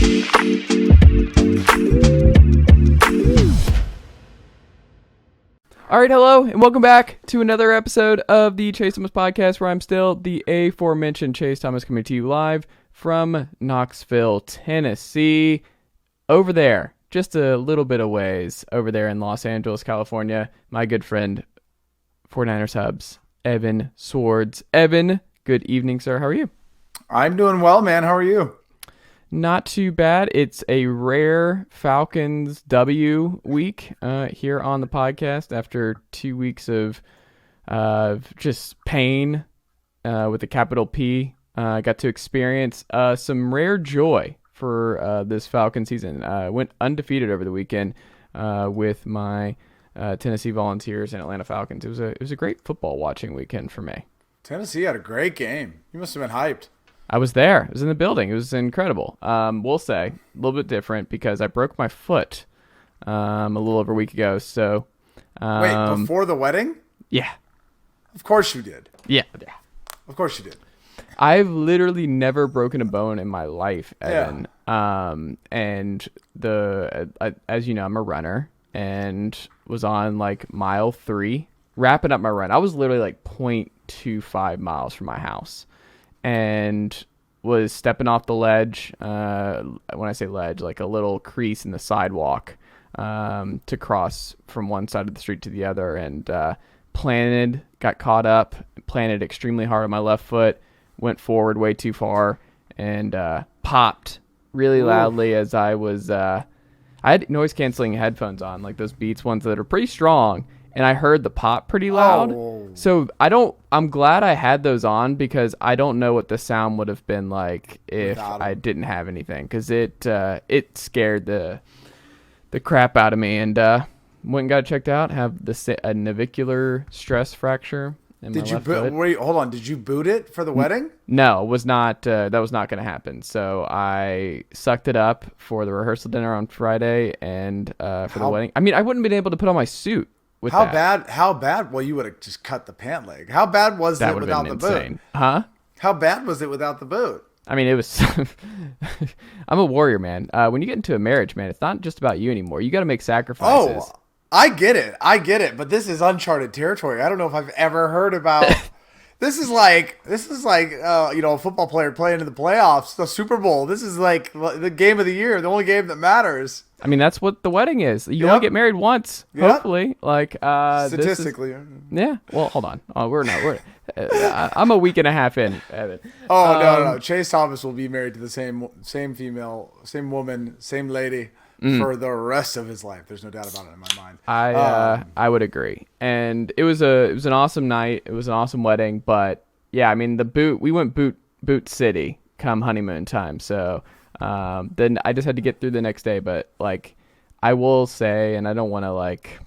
All right, hello, and welcome back to another episode of the Chase Thomas Podcast, where I'm still the aforementioned Chase Thomas, coming to you live from Knoxville, Tennessee. Over there, just a little bit of ways, over there in Los Angeles, California, my good friend, 49ers Hubs, Evan Sowards. Evan, good evening, sir. How are you? I'm doing well, man. How are you? Not too bad. It's a rare Falcons W week here on the podcast after 2 weeks of just pain with a capital P. I got to experience some rare joy for this Falcon season. Went undefeated over the weekend with my Tennessee Volunteers and Atlanta Falcons. It was a great football watching weekend for me. Tennessee had a great game. You must have been hyped. I was there. I was in the building. It was incredible. We'll say a little bit different because I broke my foot a little over a week ago. So, wait, before the wedding? Yeah. Of course you did. Yeah. Of course you did. I've literally never broken a bone in my life, Evan. Yeah. And as you know, I'm a runner and was on like mile 3, wrapping up my run. I was literally like 0.25 miles from my house. And was stepping off the ledge, when I say ledge, like a little crease in the sidewalk to cross from one side of the street to the other, and got caught up, planted extremely hard on my left foot, went forward way too far, and popped really loudly as I was, I had noise-canceling headphones on, like those Beats ones that are pretty strong, and I heard the pop pretty loud. Oh. So I'm glad I had those on because I don't know what the sound would have been like if I didn't have anything, because it scared the crap out of me, and went and got it checked out. Have a navicular stress fracture in my left foot. Wait, hold on. Did you boot it for the wedding? No, it was not. That was not going to happen. So I sucked it up for the rehearsal dinner on Friday and for the wedding. I mean, I wouldn't have been able to put on my suit. How bad? Well, you would have just cut the pant leg. How bad was it without the boot? Huh? How bad was it without the boot? I mean, it was. I'm a warrior, man. When you get into a marriage, man, it's not just about you anymore. You got to make sacrifices. Oh, I get it. But this is uncharted territory. I don't know if I've ever heard about. This is like a football player playing in the playoffs, the Super Bowl. This is like the game of the year, the only game that matters. I mean, that's what the wedding is. You only get married once, hopefully. Like statistically. Yeah. Well, hold on. I'm a week and a half in, Evan. Oh no. Chase Thomas will be married to the same female, same woman, same lady for the rest of his life. There's no doubt about it in my mind. I would agree. And it was an awesome night. It was an awesome wedding. But yeah, I mean, we went boot city come honeymoon time. So then I just had to get through the next day. But like, I will say, and I don't want to like,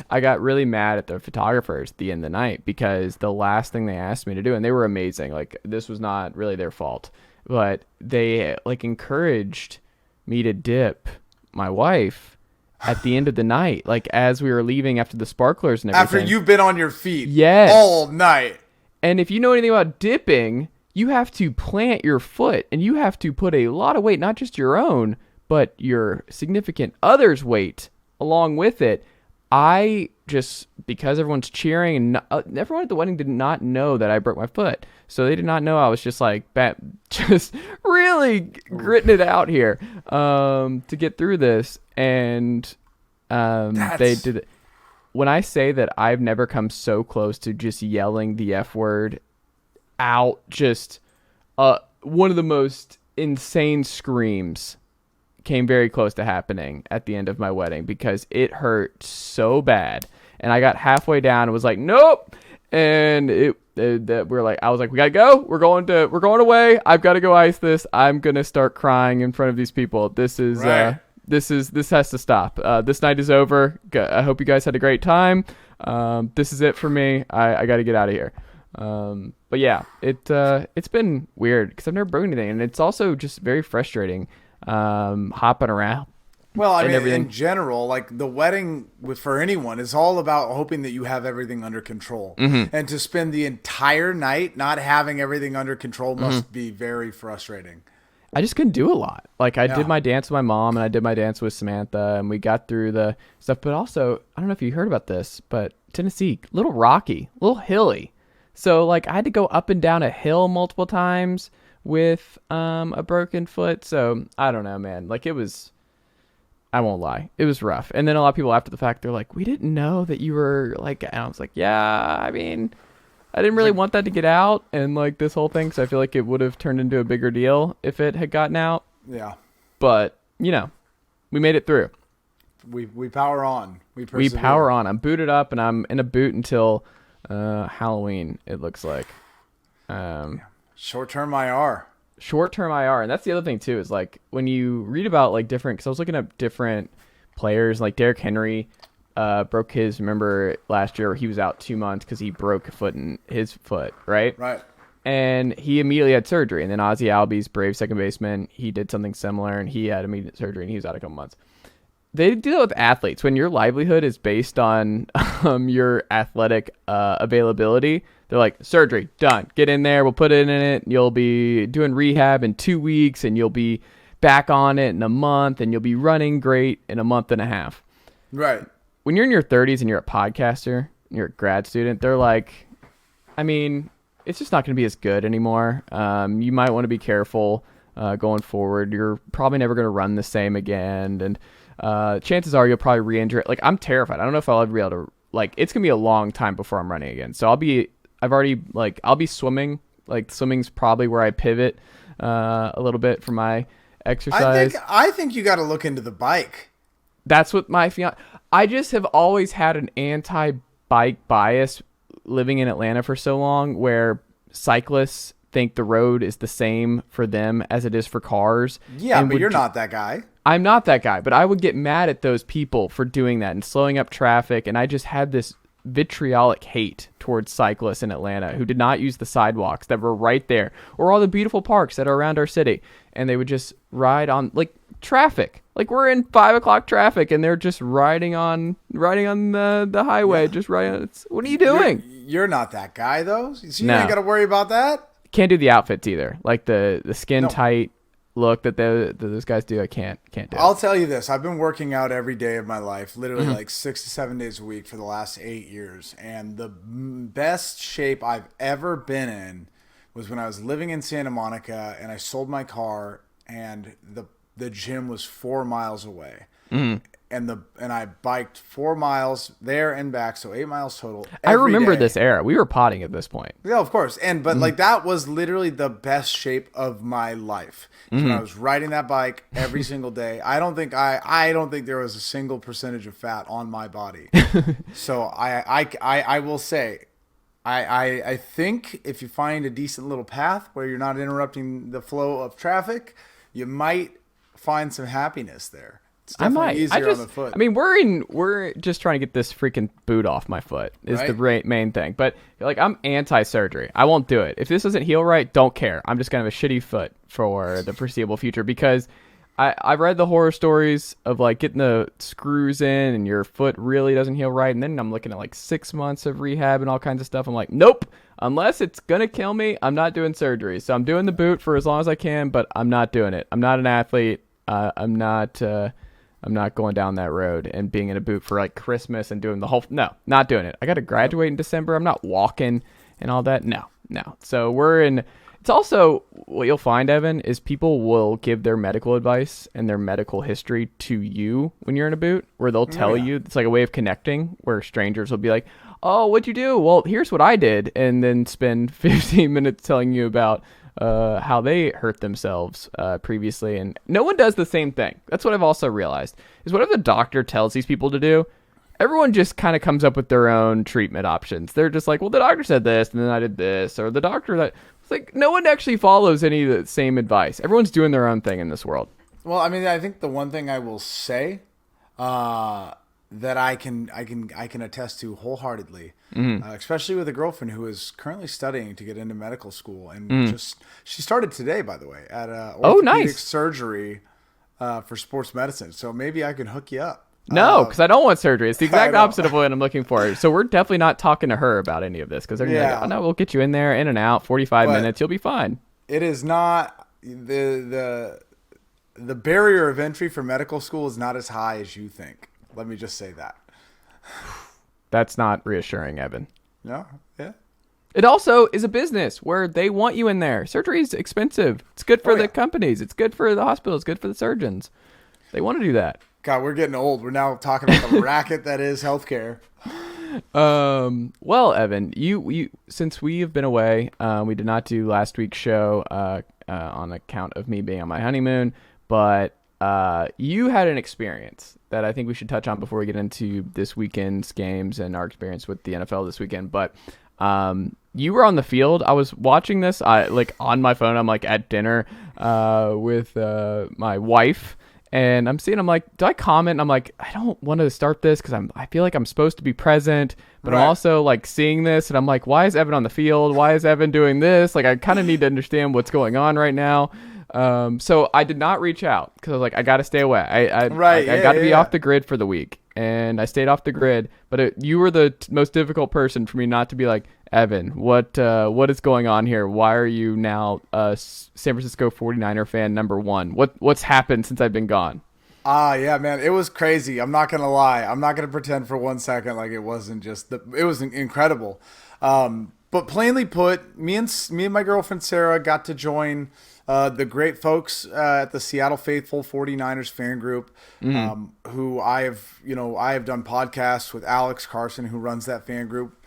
I got really mad at the photographers at the end of the night because the last thing they asked me to do, and they were amazing. Like, this was not really their fault, but they like encouraged me to dip my wife at the end of the night, like as we were leaving after the sparklers and everything. After you've been on your feet all night. And if you know anything about dipping, you have to plant your foot and you have to put a lot of weight, not just your own, but your significant other's weight along with it. I just, because everyone's cheering and everyone at the wedding did not know that I broke my foot. So they did not know I was just like, just really gritting it out here to get through this. And they did it. When I say that I've never come so close to just yelling the F word out, just one of the most insane screams came very close to happening at the end of my wedding because it hurt so bad. And I got halfway down and was like, nope. And I was like, we gotta go. We're going away. I've got to go ice this. I'm going to start crying in front of these people. This has to stop. This night is over. I hope you guys had a great time. This is it for me. I got to get out of here. But yeah, it's been weird because I've never broken anything. And it's also just very frustrating. Hopping around. Well, I mean, in general, like the wedding for anyone is all about hoping that you have everything under control. Mm-hmm. And to spend the entire night not having everything under control must be very frustrating. I just couldn't do a lot. Like I Yeah. did my dance with my mom and I did my dance with Samantha and we got through the stuff. But also, I don't know if you heard about this, but Tennessee, little rocky, little hilly. So like I had to go up and down a hill multiple times with a broken foot. So I don't know, man. Like it was, I won't lie, it was rough. And then a lot of people after the fact, they're like, we didn't know that you were like, and I was like, yeah, I mean, I didn't really want that to get out and like this whole thing. So I feel like it would have turned into a bigger deal if it had gotten out. Yeah. But, you know, we made it through. We power on. We power on. I'm booted up and I'm in a boot until Halloween, it looks like. Short-term IR. Short-term IR. And that's the other thing, too, is like when you read about like different, because I was looking at different players, like Derrick Henry broke his, remember last year he was out 2 months because he broke a foot in his foot, right? Right. And he immediately had surgery. And then Ozzie Albies, Brave second baseman, he did something similar and he had immediate surgery and he was out a couple months. They do that with athletes. When your livelihood is based on your athletic availability, they're like, surgery, done. Get in there. We'll put it in it. You'll be doing rehab in 2 weeks and you'll be back on it in a month and you'll be running great in a month and a half. Right. When you're in your 30s and you're a podcaster, you're a grad student, they're like, I mean, it's just not going to be as good anymore. You might want to be careful going forward. You're probably never going to run the same again. And chances are you'll probably re-injure it. Like, I'm terrified. I don't know if I'll ever be able to, like, it's going to be a long time before I'm running again. So I'll be swimming. Like, swimming's probably where I pivot a little bit for my exercise. I think you got to look into the bike. That's what my fiance. I just have always had an anti-bike bias living in Atlanta for so long, where cyclists think the road is the same for them as it is for cars. Yeah, but you're not that guy. I'm not that guy, but I would get mad at those people for doing that and slowing up traffic. And I just had this vitriolic hate towards cyclists in Atlanta who did not use the sidewalks that were right there or all the beautiful parks that are around our city. And they would just ride on like traffic. Like we're in 5 o'clock traffic and they're just riding on the highway. Yeah. Just riding. What are you doing? You're not that guy though. So you ain't got to worry about that. Can't do the outfits either. Like the skin tight look that those guys do. I can't do. I'll tell you this. I've been working out every day of my life, literally like 6 to 7 days a week for the last 8 years. And the best shape I've ever been in was when I was living in Santa Monica and I sold my car and the gym was 4 miles away. Mm. And I biked 4 miles there and back, so 8 miles total. I remember this era. We were potting at this point. Yeah, of course. But like that was literally the best shape of my life. When I was riding that bike every single day. I don't think there was a single percentage of fat on my body. So I will say, I think if you find a decent little path where you're not interrupting the flow of traffic, you might find some happiness there. It's definitely easier on the foot. I mean, we're just trying to get this freaking boot off my foot is the main thing. But like, I'm anti-surgery. I won't do it. If this doesn't heal right, don't care. I'm just gonna have a shitty foot for the foreseeable future because I've read the horror stories of like getting the screws in and your foot really doesn't heal right, and then I'm looking at like 6 months of rehab and all kinds of stuff. I'm like, nope. Unless it's gonna kill me, I'm not doing surgery. So I'm doing the boot for as long as I can, but I'm not doing it. I'm not an athlete. I'm not going down that road and being in a boot for like Christmas and doing the whole. No, not doing it. I got to graduate in December. I'm not walking and all that. No. So we're in. It's also what you'll find, Evan, is people will give their medical advice and their medical history to you when you're in a boot, where they'll tell you. It's like a way of connecting, where strangers will be like, "Oh, what'd you do?" Well, here's what I did, and then spend 15 minutes telling you about how they hurt themselves previously. And no one does the same thing. That's what I've also realized, is whatever the doctor tells these people to do, everyone just kind of comes up with their own treatment options. They're just like, well, the doctor said this, and then I did this, or the doctor that. It's like no one actually follows any of the same advice. Everyone's doing their own thing in this world. Well, I mean, I think the one thing I will say that I can attest to wholeheartedly, especially with a girlfriend who is currently studying to get into medical school, and she started today, by the way, at orthopedic surgery for sports medicine. So maybe I can hook you up. No, because I don't want surgery. It's the exact opposite of what I'm looking for. So we're definitely not talking to her about any of this, because they're like, oh, no, we'll get you in there, in and out, 45 minutes, you'll be fine. It is not. the barrier of entry for medical school is not as high as you think. Let me just say that. That's not reassuring, Evan. No? Yeah. It also is a business where they want you in there. Surgery is expensive. It's good for the companies. It's good for the hospitals. Good for the surgeons. They want to do that. God, we're getting old. We're now talking about the racket that is healthcare. Well, Evan, you since we have been away, we did not do last week's show on account of me being on my honeymoon, but you had an experience that I think we should touch on before we get into this weekend's games and our experience with the NFL this weekend. But you were on the field. I was watching this on my phone. I'm like at dinner with my wife. And I'm like, do I comment? And I'm like, I don't want to start this because I feel like I'm supposed to be present, but I'm also like seeing this and I'm like, why is Evan on the field? Why is Evan doing this? Like, I kind of need to understand what's going on right now. So I did not reach out because I was like, I got to stay away. I got to be off the grid for the week. And I stayed off the grid, but you were the most difficult person for me not to be like, Evan, what is going on here? Why are you now San Francisco 49er fan number one? What's happened since I've been gone? Yeah, man, it was crazy. I'm not going to lie. I'm not going to pretend for 1 second like it wasn't it was incredible. But plainly put, me and my girlfriend Sarah got to join the great folks at the Seattle Faithful 49ers fan group, who I have done podcasts with Alex Carson, who runs that fan group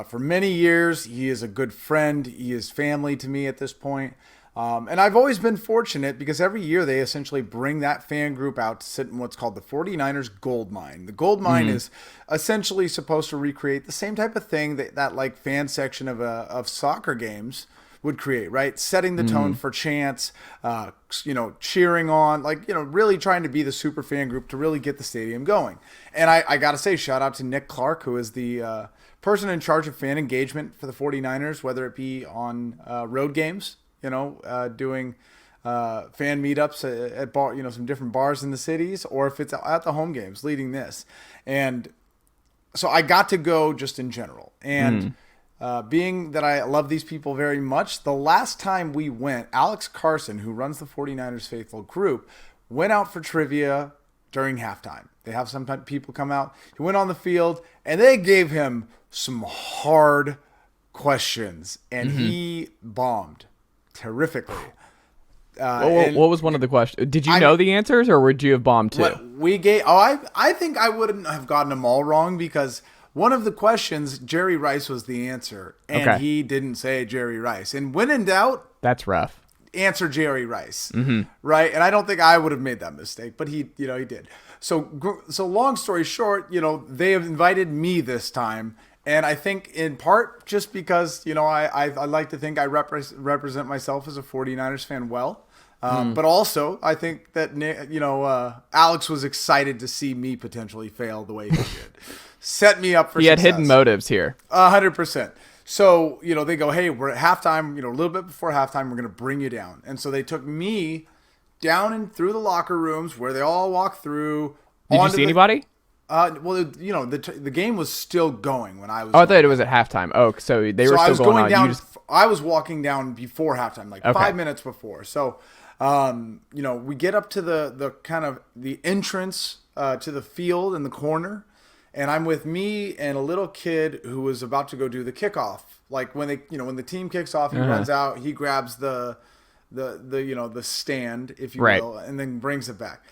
for many years. He is a good friend. He is family to me at this point. And I've always been fortunate because every year they essentially bring that fan group out to sit in what's called the 49ers Gold Mine. The Gold Mine is essentially supposed to recreate the same type of thing that like fan section of soccer games would create, right? Setting the tone for chants, cheering on, really trying to be the super fan group to really get the stadium going. And I got to say, shout out to Nick Clark, who is the person in charge of fan engagement for the 49ers, whether it be on road games, doing fan meetups at bar, some different bars in the cities, or if it's at the home games, leading this. And so I got to go just in general. And being that I love these people very much, the last time we went, Alex Carson, who runs the 49ers Faithful group, went out for trivia during halftime. They have some people come out. He went on the field, and they gave him some hard questions, and he bombed terrifically. What was one of the questions? Did you know the answers, or would you have bombed too? I think I wouldn't have gotten them all wrong because one of the questions, Jerry Rice was the answer, and he didn't say Jerry Rice. And when in doubt, that's rough. Answer Jerry Rice, right? And I don't think I would have made that mistake, but he did. So long story short, they have invited me this time. And I think in part just because, I like to think I represent myself as a 49ers fan well. But also I think that, Alex was excited to see me potentially fail the way he did. Set me up for success. He had hidden motives here. 100%. So, they go, hey, we're at halftime, a little bit before halftime, we're going to bring you down. And so they took me down and through the locker rooms where they all walk through. Did you see anybody? The game was still going when I was. Oh, I thought it was at halftime. Oh, so they were still going on. Down. I was walking down before halftime, 5 minutes before. So, we get up to the kind of the entrance to the field in the corner, and I'm with me and a little kid who was about to go do the kickoff. Like when when the team kicks off, he runs out, he grabs the stand, if you will, and then brings it back.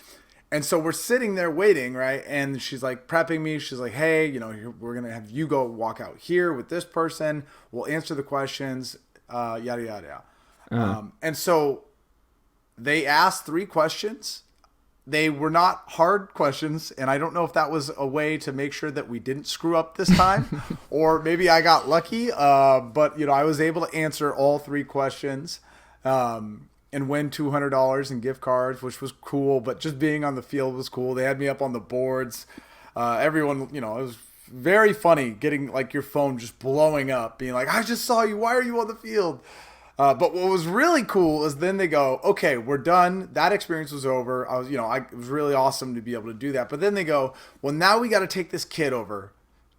And so we're sitting there waiting, right? And she's like prepping me. She's like, hey, we're going to have you go walk out here with this person. We'll answer the questions, yada, yada, yada. And so they asked 3 questions. They were not hard questions. And I don't know if that was a way to make sure that we didn't screw up this time or maybe I got lucky. But, I was able to answer all 3 questions. And win $200 in gift cards, which was cool. But just being on the field was cool. They had me up on the boards. Everyone, it was very funny getting your phone just blowing up, being like, I just saw you. Why are you on the field? But what was really cool is then they go, okay, we're done. That experience was over. It was really awesome to be able to do that. But then they go, well, now we got to take this kid over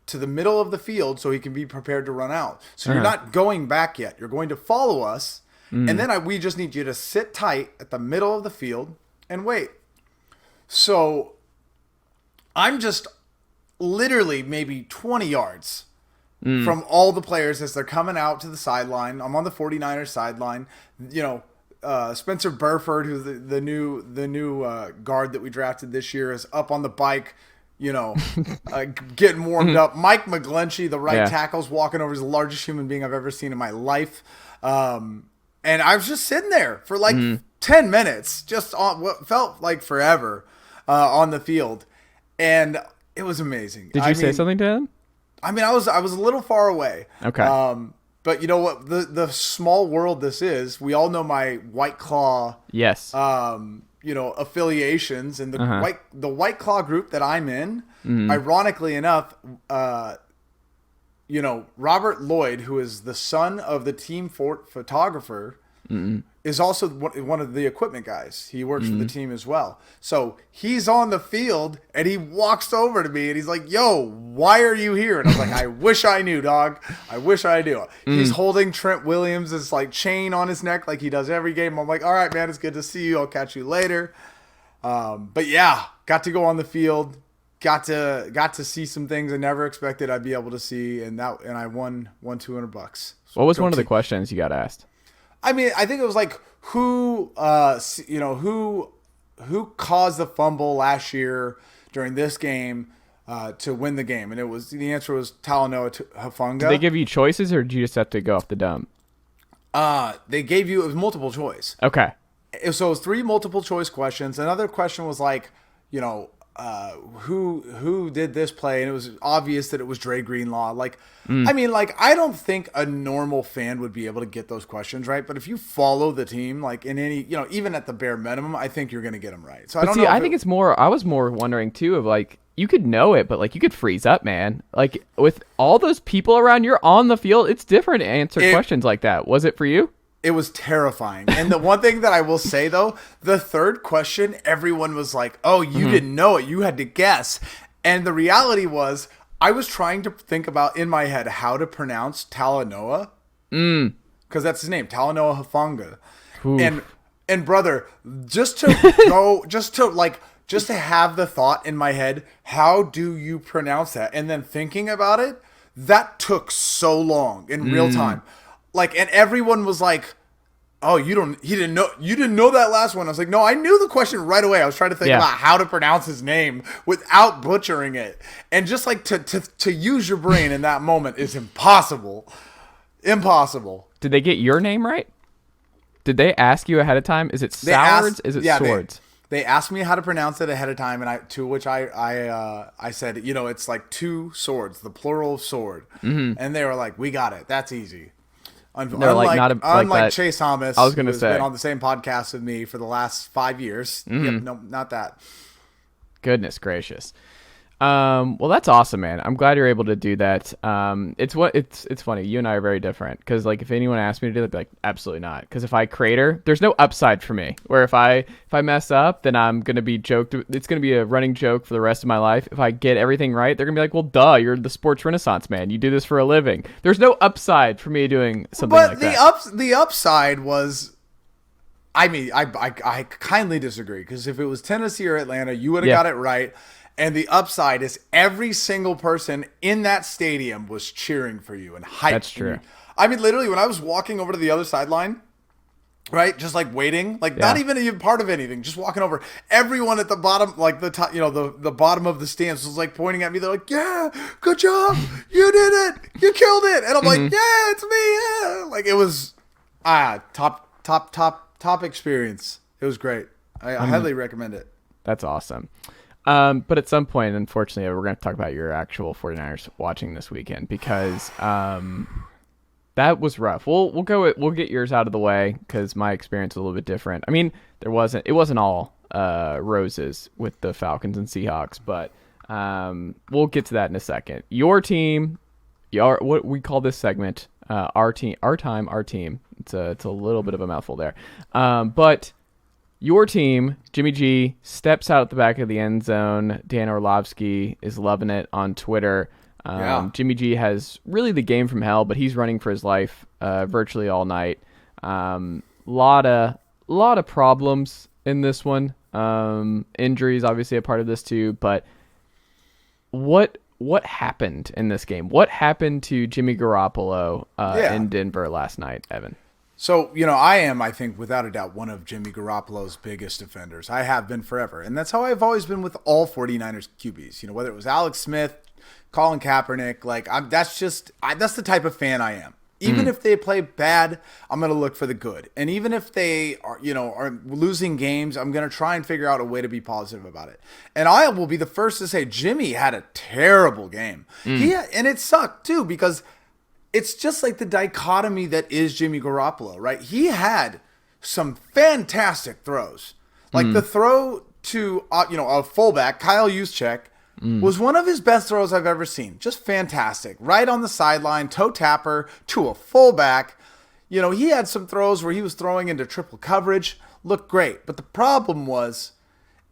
to the middle of the field so he can be prepared to run out. So you're not going back yet. You're going to follow us. And then we just need you to sit tight at the middle of the field and wait. So I'm just literally maybe 20 yards from all the players as they're coming out to the sideline. I'm on the 49ers sideline. Spencer Burford, who's the new guard that we drafted this year, is up on the bike, getting warmed up. Mike McGlinchey, the right tackle's walking over. He's the largest human being I've ever seen in my life. And I was just sitting there for like 10 minutes, just on what felt like forever on the field. And it was amazing. Did you say something to him? I mean, I was a little far away. Okay. But you know what? The small world this is. We all know my White Claw. Yes. Affiliations, and the White Claw group that I'm in. Ironically enough, Robert Lloyd, who is the son of the team photographer, is also one of the equipment guys. He works for the team as well. So he's on the field, and he walks over to me, and he's like, "Yo, why are you here?" And I was like, "I wish I knew, dog. I wish I knew." He's holding Trent Williams' like chain on his neck like he does every game. I'm like, "All right, man, it's good to see you. I'll catch you later." But yeah, got to go on the field. Got to see some things I never expected I'd be able to see, and I won $200. So what was one of the questions you got asked? I mean, I think it was like who caused the fumble last year during this game to win the game, and the answer was Talanoa Hufanga. Did they give you choices, or did you just have to go off the dome? They gave you, it was multiple choice. Okay. So it was 3 multiple choice questions. Another question was like, who did this play, and it was obvious that it was Dre Greenlaw. Like, I mean, like, I don't think a normal fan would be able to get those questions right, but if you follow the team, like in any, even at the bare minimum, I think you're going to get them right. So I think it's more, I was more wondering too of like, you could know it, but like you could freeze up, man. Like with all those people around, you're on the field. It's different to answer questions like that. Was it for you? It was terrifying. And the one thing that I will say, though, the third question, everyone was like, "Oh, you didn't know it. You had to guess." And the reality was, I was trying to think about in my head how to pronounce Talanoa. Because that's his name, Talanoa Hufanga. And brother, just to have the thought in my head, how do you pronounce that? And then thinking about it, that took so long in real time. Like, and everyone was like, "Oh, you didn't know that last one." I was like, "No, I knew the question right away." I was trying to think about how to pronounce his name without butchering it. And just like to use your brain in that moment is impossible. Impossible. Did they get your name right? Did they ask you ahead of time? Is it Sowards? Is it Sowards? They asked me how to pronounce it ahead of time, and to which I said, it's like 2 swords, the plural of sword. And they were like, "We got it. That's easy." Unlike Chase Thomas, I was going to who's say, been on the same podcast with me for the last 5 years. Yep, no, not that. Goodness gracious. Well, that's awesome, man. I'm glad you're able to do that. It's funny. You and I are very different because, like, if anyone asked me to do that, I'd be like, absolutely not. Because if I crater, there's no upside for me. Where if I mess up, then I'm gonna be joked. It's gonna be a running joke for the rest of my life. If I get everything right, they're gonna be like, well, duh, you're the sports renaissance man. You do this for a living. There's no upside for me doing something like that. But the upside was, I mean, I kindly disagree because if it was Tennessee or Atlanta, you would have got it right. And the upside is every single person in that stadium was cheering for you and hyping. That's true. I mean, literally, when I was walking over to the other sideline, right, just like waiting, like not even a part of anything, just walking over, everyone at the bottom, like the top, the bottom of the stands was like pointing at me. They're like, "Yeah, good job, you did it, you killed it," and I'm like, "Yeah, it's me." Yeah. Like it was top experience. It was great. I highly recommend it. That's awesome. But at some point, unfortunately, we're going to talk about your actual 49ers watching this weekend because that was rough. We'll get yours out of the way because my experience is a little bit different. I mean, it wasn't all roses with the Falcons and Seahawks, but we'll get to that in a second. Your team, what we call this segment, our team. It's a little bit of a mouthful there, but. Your team, Jimmy G, steps out at the back of the end zone. Dan Orlovsky is loving it on Twitter. Jimmy G has really the game from hell, but he's running for his life virtually all night. Lot of problems in this one. Injuries obviously a part of this too, but what happened in this game? What happened to Jimmy Garoppolo in Denver last night, Evan? So, I am, I think, without a doubt, one of Jimmy Garoppolo's biggest defenders. I have been forever. And that's how I've always been with all 49ers QBs. Whether it was Alex Smith, Colin Kaepernick, that's the type of fan I am. Even if they play bad, I'm going to look for the good. And even if they are losing games, I'm going to try and figure out a way to be positive about it. And I will be the first to say Jimmy had a terrible game. And it sucked too, because it's just like the dichotomy that is Jimmy Garoppolo, right? He had some fantastic throws. Like the throw to a fullback, Kyle Juszczyk, was one of his best throws I've ever seen. Just fantastic. Right on the sideline, toe tapper to a fullback. He had some throws where he was throwing into triple coverage. Looked great. But the problem is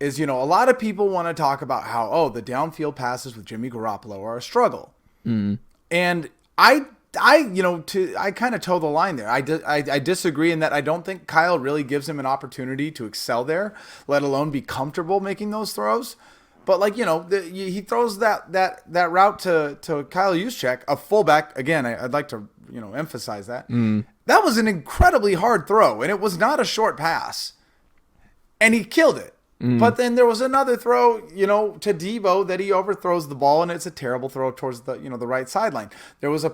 a lot of people want to talk about how, the downfield passes with Jimmy Garoppolo are a struggle. And I kind of toe the line there. I disagree in that I don't think Kyle really gives him an opportunity to excel there, let alone be comfortable making those throws. But he throws that route to Kyle Juszczyk, a fullback. Again, I'd like to emphasize that. That was an incredibly hard throw, and it was not a short pass, and he killed it. But then there was another throw, to Deebo that he overthrows the ball, and it's a terrible throw towards the the right sideline. There was a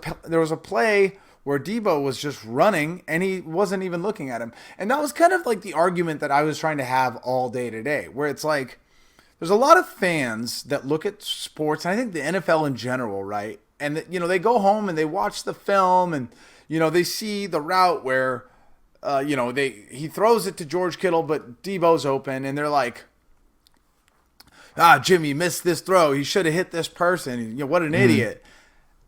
play where Deebo was just running, and he wasn't even looking at him, and that was kind of like the argument that I was trying to have all day today, where it's like, there's a lot of fans that look at sports, and I think the NFL in general, right? And they go home and they watch the film, and they see the route where he throws it to George Kittle, but Deebo's open, and they're like, Jimmy missed this throw. He should have hit this person. What an idiot.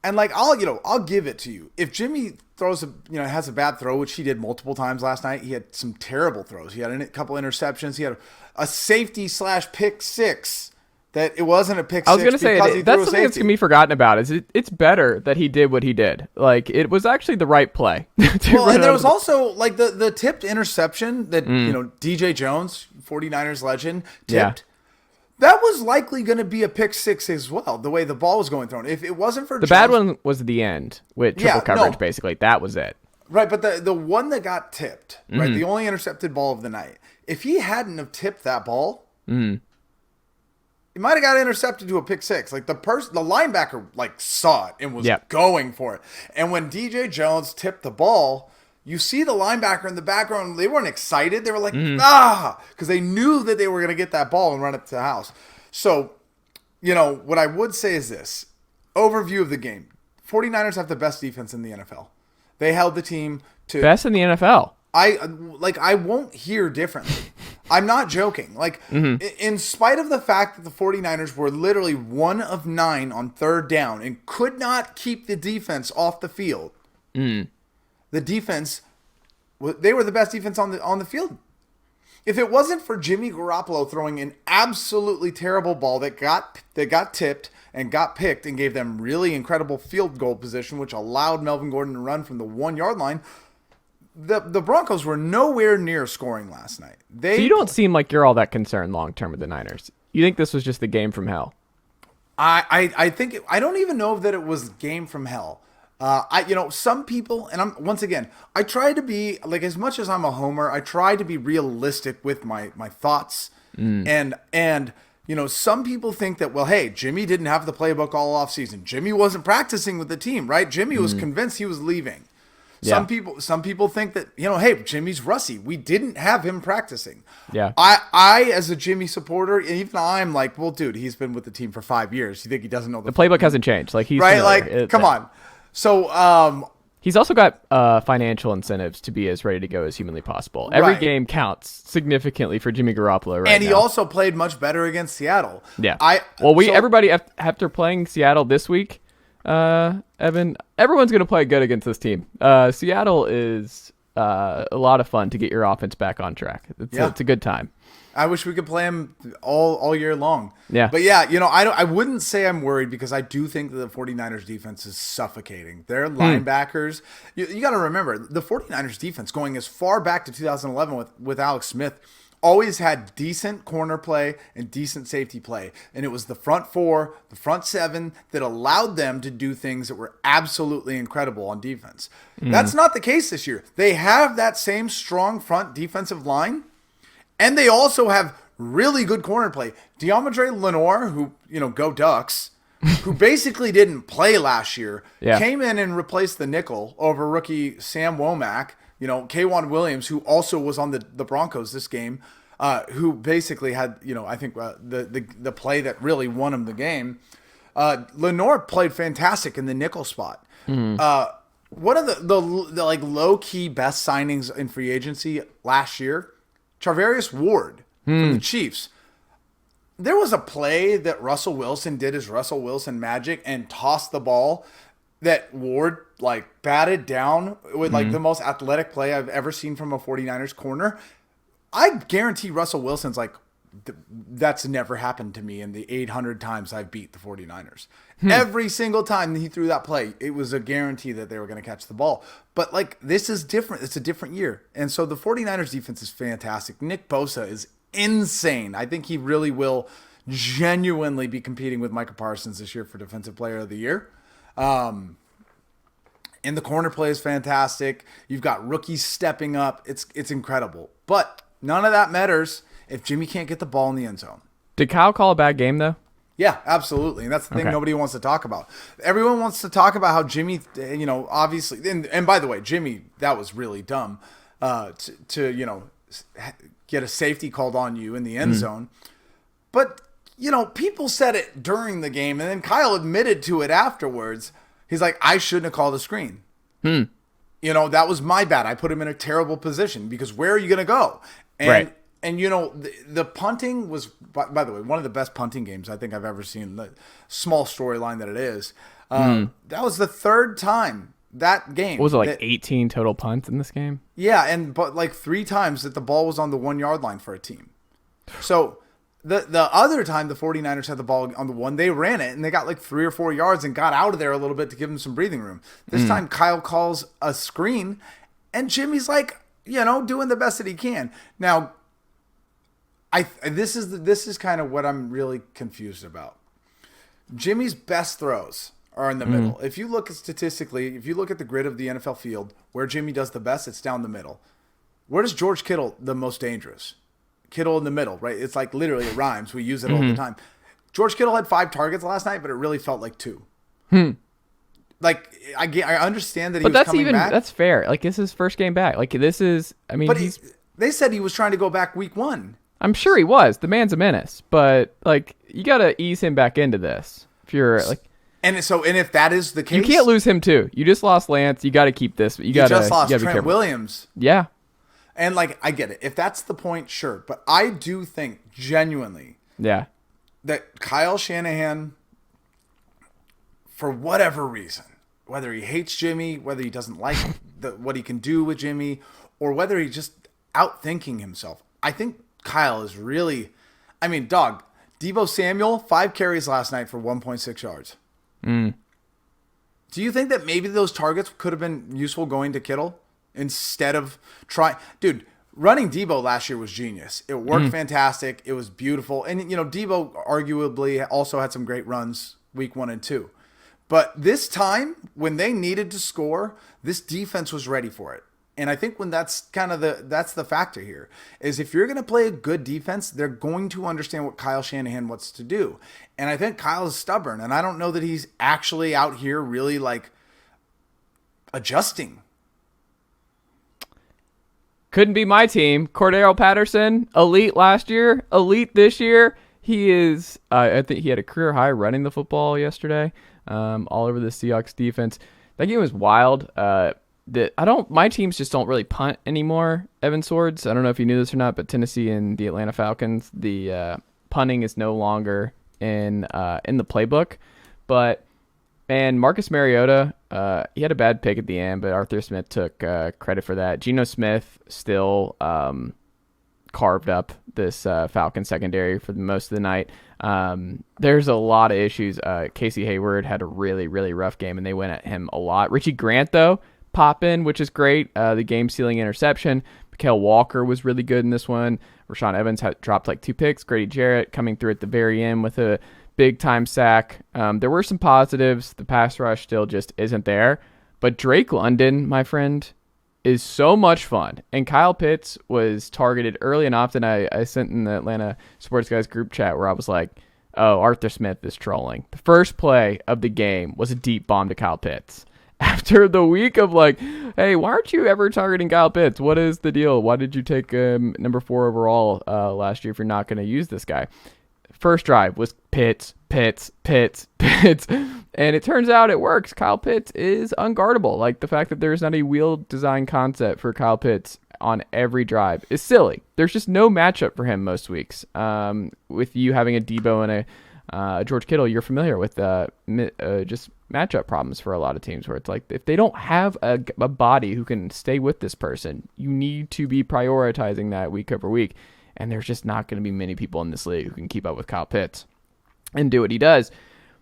And I'll give it to you. If Jimmy throws has a bad throw, which he did multiple times last night, he had some terrible throws. He had a couple interceptions. He had a safety / pick six that it wasn't a pick six. I was going to say, that's something that's going to be forgotten about. It's better that he did what he did. Like, it was actually the right play. And there was also the tipped interception that, DJ Jones, 49ers legend, tipped. Yeah. That was likely going to be a pick six as well, the way the ball was going thrown. If it wasn't for the bad one was the end with triple coverage, basically. That was it. Right, but the one that got tipped, right, the only intercepted ball of the night, if he hadn't have tipped that ball, he might have got intercepted to a pick six. Like the linebacker saw it and was going for it. And when DJ Jones tipped the ball, you see the linebacker in the background. They weren't excited. They were like, because they knew that they were going to get that ball and run it to the house. So, what I would say is this. Overview of the game. 49ers have the best defense in the NFL. They held the team to... Best in the NFL. I won't hear differently. I'm not joking. In spite of the fact that the 49ers were literally 1 of 9 on third down and could not keep the defense off the field, the defense, they were the best defense on the field. If it wasn't for Jimmy Garoppolo throwing an absolutely terrible ball that got tipped and got picked and gave them really incredible field goal position, which allowed Melvin Gordon to run from the 1-yard line, the Broncos were nowhere near scoring last night. So you don't seem like you're all that concerned long term with the Niners. You think this was just the game from hell? I think I don't even know that it was game from hell. Some people, and I try to be as much as I'm a homer, I try to be realistic with my thoughts. And some people think that, well, hey, Jimmy didn't have the playbook all off season. Jimmy wasn't practicing with the team, right? Jimmy was convinced he was leaving. Yeah. Some people think that, hey, Jimmy's rusty. We didn't have him practicing. Yeah. I as a Jimmy supporter, and even I'm like, well, dude, he's been with the team for 5 years. You think he doesn't know the playbook hasn't changed? He's right. Come on. So he's also got financial incentives to be as ready to go as humanly possible. Every game counts significantly for Jimmy Garoppolo and he also played much better against Seattle. Yeah. Everybody after playing Seattle this week, Evan, everyone's going to play good against this team. Seattle is a lot of fun to get your offense back on track. It's a good time. I wish we could play him all year long. Yeah. But yeah, I wouldn't say I'm worried because I do think that the 49ers defense is suffocating. Their linebackers, you got to remember, the 49ers defense going as far back to 2011 with Alex Smith always had decent corner play and decent safety play. And it was the front four, the front seven that allowed them to do things that were absolutely incredible on defense. That's not the case this year. They have that same strong front defensive line, and they also have really good corner play. DeAndre Lenore, who, go Ducks, who basically didn't play last year, came in and replaced the nickel over rookie Sam Womack. K'Wan Williams, who also was on the Broncos this game, who basically had, I think the play that really won him the game. Lenore played fantastic in the nickel spot. One of the like low key best signings in free agency last year, Charvarius Ward from the Chiefs. There was a play that Russell Wilson did his Russell Wilson magic and tossed the ball that Ward batted down with the most athletic play I've ever seen from a 49ers corner. I guarantee Russell Wilson's that's never happened to me in the 800 times I've beat the 49ers. Every single time he threw that play, it was a guarantee that they were going to catch the ball. But this is different. It's a different year. And so the 49ers defense is fantastic. Nick Bosa is insane. I think he really will genuinely be competing with Micah Parsons this year for Defensive Player of the Year. And the corner play is fantastic. You've got rookies stepping up. It's incredible. But none of that matters if Jimmy can't get the ball in the end zone. Did Kyle call a bad game, though? Yeah, absolutely. And that's the thing nobody wants to talk about. Everyone wants to talk about how Jimmy, obviously, and by the way, Jimmy, that was really dumb to get a safety called on you in the end zone. But, people said it during the game, and then Kyle admitted to it afterwards. He's like, I shouldn't have called a screen. That was my bad. I put him in a terrible position because where are you going to go? And the punting was, by the way, one of the best punting games I think I've ever seen. The small storyline that it is. That was the third time that game. What was it, 18 total punts in this game? Yeah, but 3 times that the ball was on the 1 yard line for a team. So the other time the 49ers had the ball on the 1, they ran it and they got 3 or 4 yards and got out of there a little bit to give them some breathing room. This time Kyle calls a screen and Jimmy's doing the best that he can. Now, this is kind of what I'm really confused about. Jimmy's best throws are in the middle. If you look statistically, if you look at the grid of the NFL field, where Jimmy does the best, it's down the middle. Where does George Kittle the most dangerous? Kittle in the middle, right? It's literally it rhymes. We use it all the time. George Kittle had 5 targets last night, but it really felt like 2. I understand that he was coming back. That's fair. It's his first game back. But they said he was trying to go back week 1. I'm sure he was. The man's a menace, but you got to ease him back into this. If you're and if that is the case, you can't lose him too. You just lost Lance. You got to keep this. You just lost Trent Williams. Yeah. And I get it. If that's the point, sure. But I do think genuinely that Kyle Shanahan, for whatever reason, whether he hates Jimmy, whether he doesn't like what he can do with Jimmy, or whether he's just outthinking himself, I think Kyle is really, Deebo Samuel, 5 carries last night for 1.6 yards. Do you think that maybe those targets could have been useful going to Kittle instead of trying? Dude, running Deebo last year was genius. It worked fantastic. It was beautiful. And, Deebo arguably also had some great runs week 1 and 2. But this time, when they needed to score, this defense was ready for it. And I think that's the factor here, is if you're going to play a good defense, they're going to understand what Kyle Shanahan wants to do. And I think Kyle is stubborn, and I don't know that he's actually out here really adjusting. Couldn't be my team. Cordero Patterson, elite last year, elite this year. He is, I think he had a career high running the football yesterday, all over the Seahawks defense. That game was wild. My teams just don't really punt anymore, Evan Sowards. I don't know if you knew this or not, but Tennessee and the Atlanta Falcons, the punting is no longer in the playbook. But And Marcus Mariota, he had a bad pick at the end, but Arthur Smith took credit for that. Geno Smith still carved up this Falcon secondary for most of the night. There's a lot of issues. Casey Hayward had a really, really rough game, and they went at him a lot. Richie Grant, though, pop in, which is great. The game-sealing interception. Mikael Walker was really good in this one. Rashaan Evans had dropped like 2 picks. Grady Jarrett coming through at the very end with a big-time sack. There were some positives. The pass rush still just isn't there. But Drake London, my friend, is so much fun. And Kyle Pitts was targeted early and often. I sent in the Atlanta Sports Guys group chat where I was like, oh, Arthur Smith is trolling. The first play of the game was a deep bomb to Kyle Pitts. After the week of like, hey, why aren't you ever targeting Kyle Pitts? What is the deal? Why did you take number 4 overall last year if you're not going to use this guy? First drive was Pitts. And it turns out it works. Kyle Pitts is unguardable. Like, the fact that there's not a wheel design concept for Kyle Pitts on every drive is silly. There's just no matchup for him most weeks. With you having a Debo and a George Kittle, you're familiar with just matchup problems for a lot of teams where it's like, if they don't have a body who can stay with this person, you need to be prioritizing that week over week. And there's just not going to be many people in this league who can keep up with Kyle Pitts and do what he does.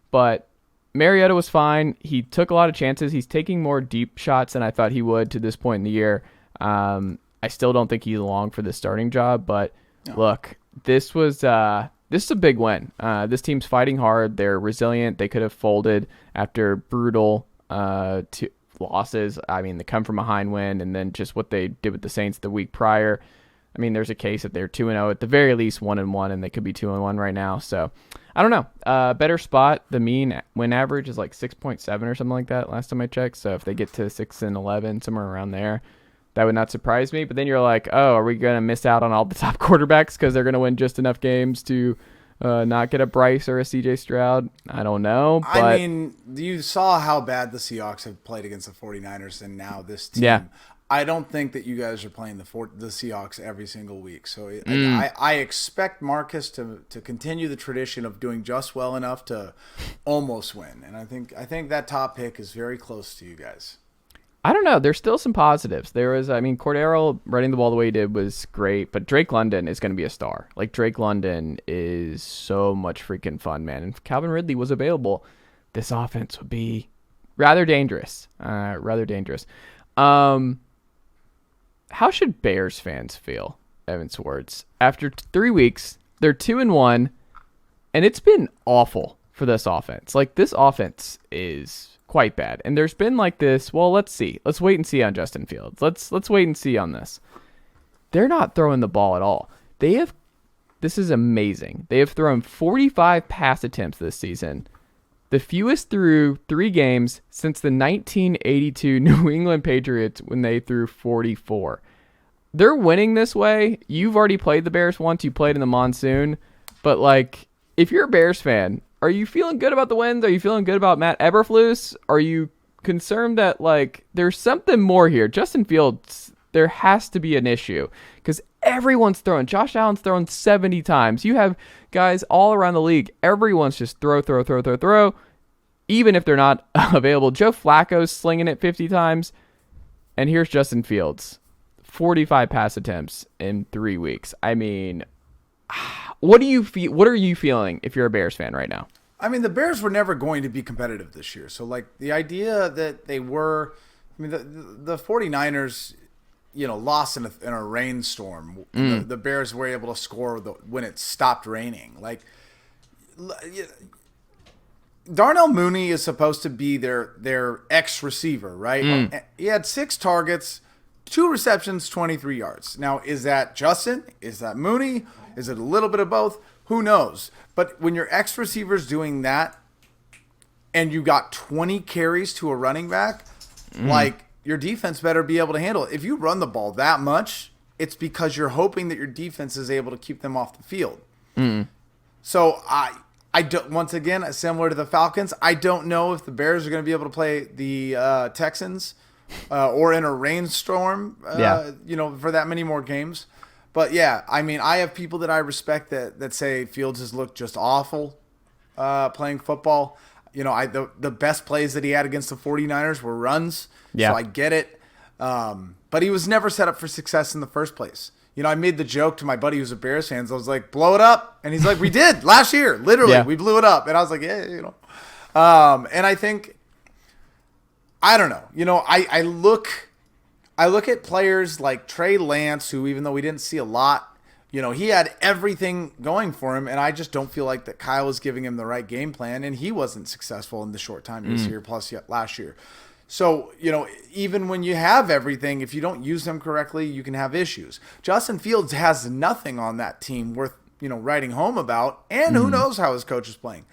But Mariota was fine. He took a lot of chances. He's taking more deep shots than I thought he would to this point in the year. I still don't think he's long for the starting job, but look, this is a big win. This team's fighting hard. They're resilient. They could have folded after brutal losses. I mean, they come from behind win, and then just what they did with the Saints the week prior. I mean, there's a case that they're 2-0 at the very least, 1-1, and they could be 2-1 right now. So I don't know. Better spot. The mean win average is like 6.7 or something like that last time I checked. So if they get to 6-11, somewhere around there, that would not surprise me. But then you're like, oh, are we going to miss out on all the top quarterbacks because they're going to win just enough games to not get a Bryce or a CJ Stroud? I don't know. But I mean, you saw how bad the Seahawks have played against the 49ers, and now this team. Yeah. I don't think that you guys are playing the Seahawks every single week. So I expect Marcus to continue the tradition of doing just well enough to almost win. And I think that top pick is very close to you guys. I don't know. There's still some positives. Cordero running the ball the way he did was great, but Drake London is going to be a star. Like, Drake London is so much freaking fun, man. And if Calvin Ridley was available, this offense would be rather dangerous. How should Bears fans feel, Evan Sowards? After 3 weeks, they're 2-1, and it's been awful for this offense. Like, this offense is quite bad. And there's been like this, well, let's see. Let's wait and see on Justin Fields. Let's wait and see on this. They're not throwing the ball at all. This is amazing. They have thrown 45 pass attempts this season. The fewest through 3 games since the 1982 New England Patriots when they threw 44. They're winning this way. You've already played the Bears once. You played in the monsoon. But, like, if you're a Bears fan, are you feeling good about the wins? Are you feeling good about Matt Eberflus? Are you concerned that, like, there's something more here? Justin Fields, there has to be an issue because everyone's throwing. Josh Allen's thrown 70 times. You have guys all around the league. Everyone's just throw. Even if they're not available. Joe Flacco's slinging it 50 times. And here's Justin Fields. 45 pass attempts in 3 weeks. I mean, what are you feeling if you're a Bears fan right now? I mean, the Bears were never going to be competitive this year. So, like, the idea that they were, I mean, the 49ers, lost in a rainstorm. The Bears were able to score when it stopped raining. Like, Darnell Mooney is supposed to be their ex-receiver, right? He had 6 targets, 2 receptions, 23 yards. Now, is that Justin? Is that Mooney? Is it a little bit of both? Who knows? But when your ex-receiver's doing that and you got 20 carries to a running back, like, your defense better be able to handle it. If you run the ball that much, it's because you're hoping that your defense is able to keep them off the field. So I don't. Once again, similar to the Falcons, I don't know if the Bears are going to be able to play the Texans or in a rainstorm, for that many more games. But yeah, I mean, I have people that I respect that say Fields has looked just awful playing football. the best plays that he had against the 49ers were runs. Yeah. So I get it. But he was never set up for success in the first place. I made the joke to my buddy who's a Bears fan. I was like, blow it up. And he's like, we did last year. Literally, we blew it up. And I was like, yeah, and I think, I don't know. I look at players like Trey Lance, who even though we didn't see a lot, he had everything going for him. And I just don't feel like that Kyle was giving him the right game plan. And he wasn't successful in the short time he was here, plus yet last year. So, even when you have everything, if you don't use them correctly, you can have issues. Justin Fields has nothing on that team worth, writing home about. And who knows how his coach is playing.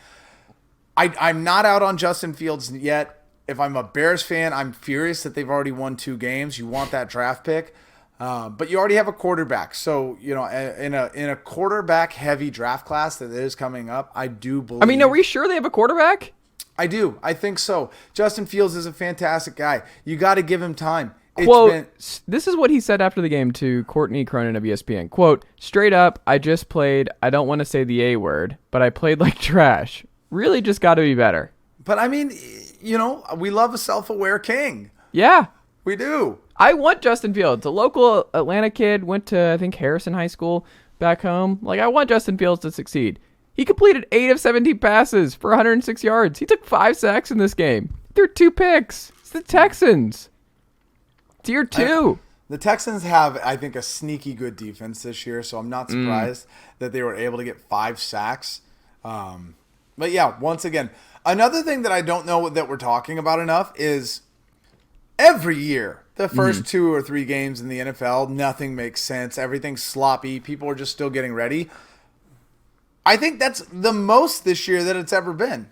I'm not out on Justin Fields yet. If I'm a Bears fan, I'm furious that they've already won 2 games. You want that draft pick. But you already have a quarterback. So, in a quarterback-heavy draft class that is coming up, I do believe... are we sure they have a quarterback? I do. I think so. Justin Fields is a fantastic guy. You got to give him time. Quote, this is what he said after the game to Courtney Cronin of ESPN. Quote, straight up, I just played, I don't want to say the A word, but I played like trash. Really just got to be better. But we love a self-aware king. Yeah. We do. I want Justin Fields. A local Atlanta kid, went to, I think, Harrison High School back home. I want Justin Fields to succeed. He completed 8 of 17 passes for 106 yards. He took 5 sacks in this game. There are 2 picks. It's the Texans. Tier 2. The Texans have, I think, a sneaky good defense this year, so I'm not surprised that they were able to get 5 sacks. But yeah, once again, another thing that I don't know that we're talking about enough is every year, the first 2 or 3 games in the NFL, nothing makes sense. Everything's sloppy. People are just still getting ready. I think that's the most this year that it's ever been.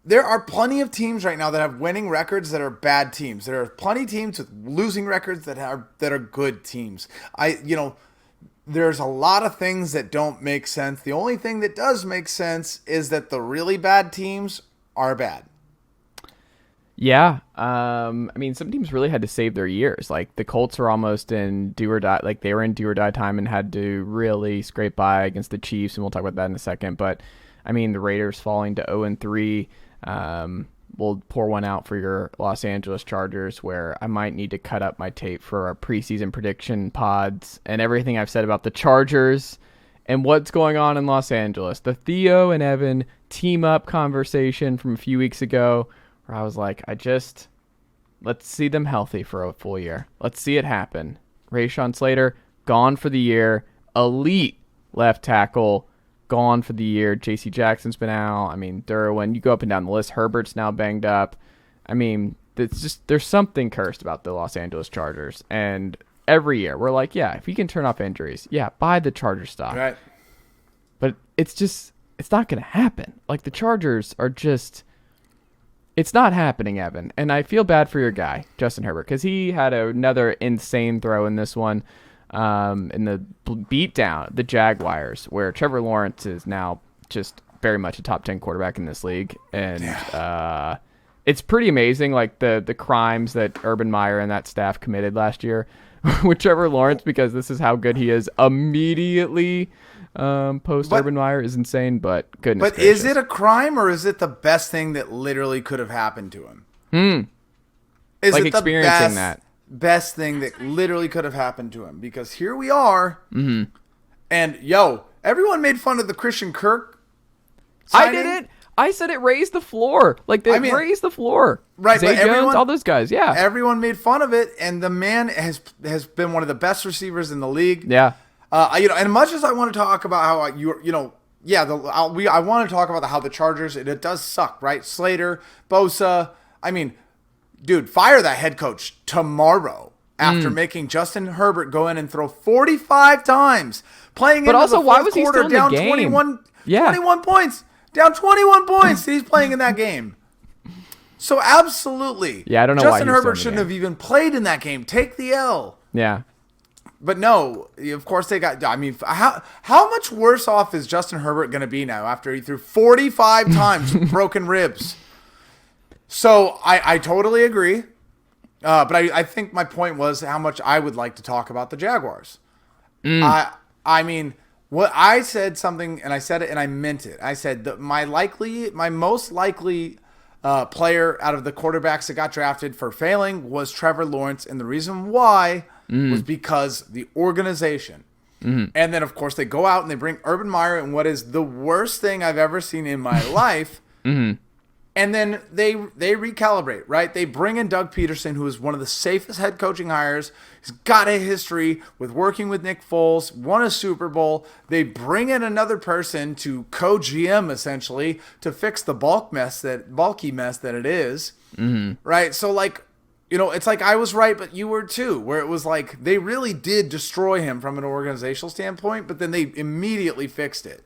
There are plenty of teams right now that have winning records that are bad teams. There are plenty of teams with losing records that are good teams. There's a lot of things that don't make sense. The only thing that does make sense is that the really bad teams are bad. Yeah. Some teams really had to save their years. Like the Colts are almost in do or die. Like they were in do or die time and had to really scrape by against the Chiefs. And we'll talk about that in a second. But the Raiders falling to 0-3. We'll pour one out for your Los Angeles Chargers, where I might need to cut up my tape for our preseason prediction pods and everything I've said about the Chargers and what's going on in Los Angeles. The Theo and Evan team up conversation from a few weeks ago, where I was like, let's see them healthy for a full year. Let's see it happen. Rashawn Slater, gone for the year. Elite left tackle, gone for the year. J.C. Jackson's been out. Derwin, you go up and down the list. Herbert's now banged up. There's something cursed about the Los Angeles Chargers. And every year, we're like, yeah, if we can turn off injuries, yeah, buy the Charger stock. Right. But it's not going to happen. The Chargers are just... It's not happening, Evan. And I feel bad for your guy, Justin Herbert, because he had another insane throw in this one in the beatdown, the Jaguars, where Trevor Lawrence is now just very much a top 10 quarterback in this league. And it's pretty amazing, the crimes that Urban Meyer and that staff committed last year with Trevor Lawrence, because this is how good he is immediately. Post Urban Meyer is insane, but goodness gracious. Is it a crime or is it the best thing that literally could have happened to him? Is it experiencing that best thing that literally could have happened to him? Because here we are, and everyone made fun of the Christian Kirk signing. I didn't. I said it raised the floor. Raised the floor. Right, Zay Jones, all those guys, yeah. Everyone made fun of it, and the man has been one of the best receivers in the league. Yeah. And much as I want to talk about how I want to talk about how the Chargers, it does suck, right? Slater, Bosa. Dude, fire that head coach tomorrow after making Justin Herbert go in and throw 45 times, playing into the fourth quarter down 21 points, down 21 points. He's playing in that game. So absolutely, I don't know Justin why Herbert shouldn't have even played in that game. Take the L. Yeah. But no, of course they got. How much worse off is Justin Herbert going to be now after he threw 45 times with broken ribs? So I totally agree. But I think my point was how much I would like to talk about the Jaguars. What I said something, and I said it, and I meant it. I said that my most likely player out of the quarterbacks that got drafted for failing was Trevor Lawrence, and the reason why was because the organization. And then, of course, they go out and they bring Urban Meyer in what is the worst thing I've ever seen in my life. And then they recalibrate, right? They bring in Doug Peterson, who is one of the safest head coaching hires. He's got a history with working with Nick Foles, won a Super Bowl. They bring in another person to co-GM, essentially, to fix the bulky mess that it is, right? So, like, you know, it's like I was right, but you were too, where it was like they really did destroy him from an organizational standpoint, but then they immediately fixed it.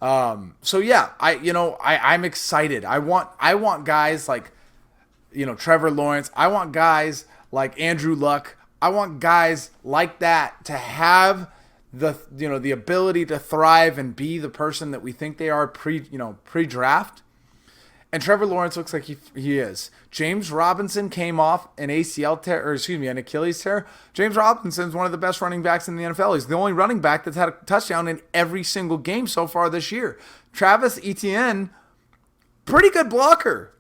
So yeah, I'm excited. I want guys like, you know, Trevor Lawrence. I want guys like Andrew Luck. I want guys like that to have the ability to thrive and be the person that we think they are pre-draft. And Trevor Lawrence looks like he is. James Robinson came off an an Achilles tear. James Robinson's one of the best running backs in the NFL. He's the only running back that's had a touchdown in every single game so far this year. Travis Etienne, pretty good blocker.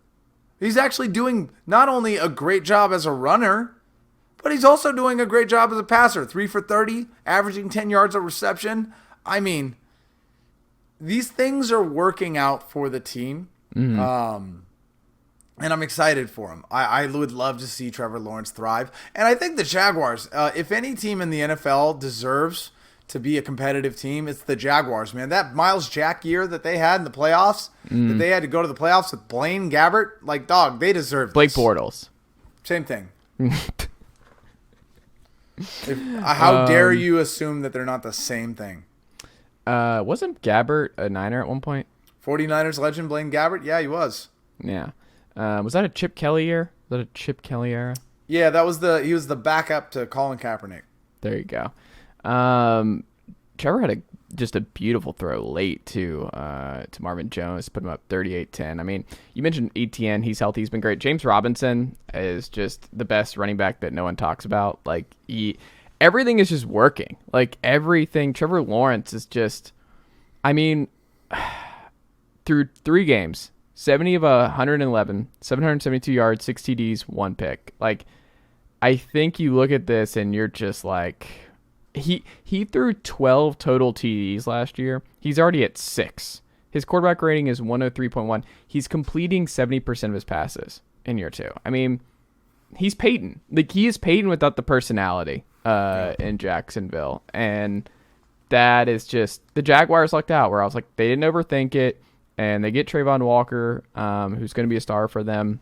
He's actually doing not only a great job as a runner, but he's also doing a great job as a passer. 3 for 30, averaging 10 yards a reception. I mean, these things are working out for the team. And I'm excited for him. I would love to see Trevor Lawrence thrive. And I think the Jaguars, if any team in the NFL deserves to be a competitive team, it's the Jaguars, man. That Miles Jack year that they had in the playoffs, that they had to go to the playoffs with Blaine Gabbert, like, dog, they deserve Blake this. Bortles. Same thing. How dare you assume that they're not the same thing? Wasn't Gabbert a Niner at one point? 49ers legend Blaine Gabbert? Yeah, he was. Yeah. Was that a Chip Kelly year? Was that a Chip Kelly era? Yeah, he was the backup to Colin Kaepernick. There you go. Trevor had just a beautiful throw late to Marvin Jones, put him up 38-10. I mean, you mentioned Etienne. He's healthy. He's been great. James Robinson is just the best running back that no one talks about. Like, everything is just working. Like, everything. Trevor Lawrence is just, I mean, through 3 games, 70 of 111, 772 yards, 6 TDs, 1 pick. Like, I think you look at this and you're just like, he threw 12 total TDs last year. He's already at 6. His quarterback rating is 103.1. He's completing 70% of his passes in year 2. I mean, he's Peyton. Like, he is Peyton without the personality in Jacksonville. And that is just, the Jaguars lucked out, where I was like, they didn't overthink it. And they get Trayvon Walker, who's going to be a star for them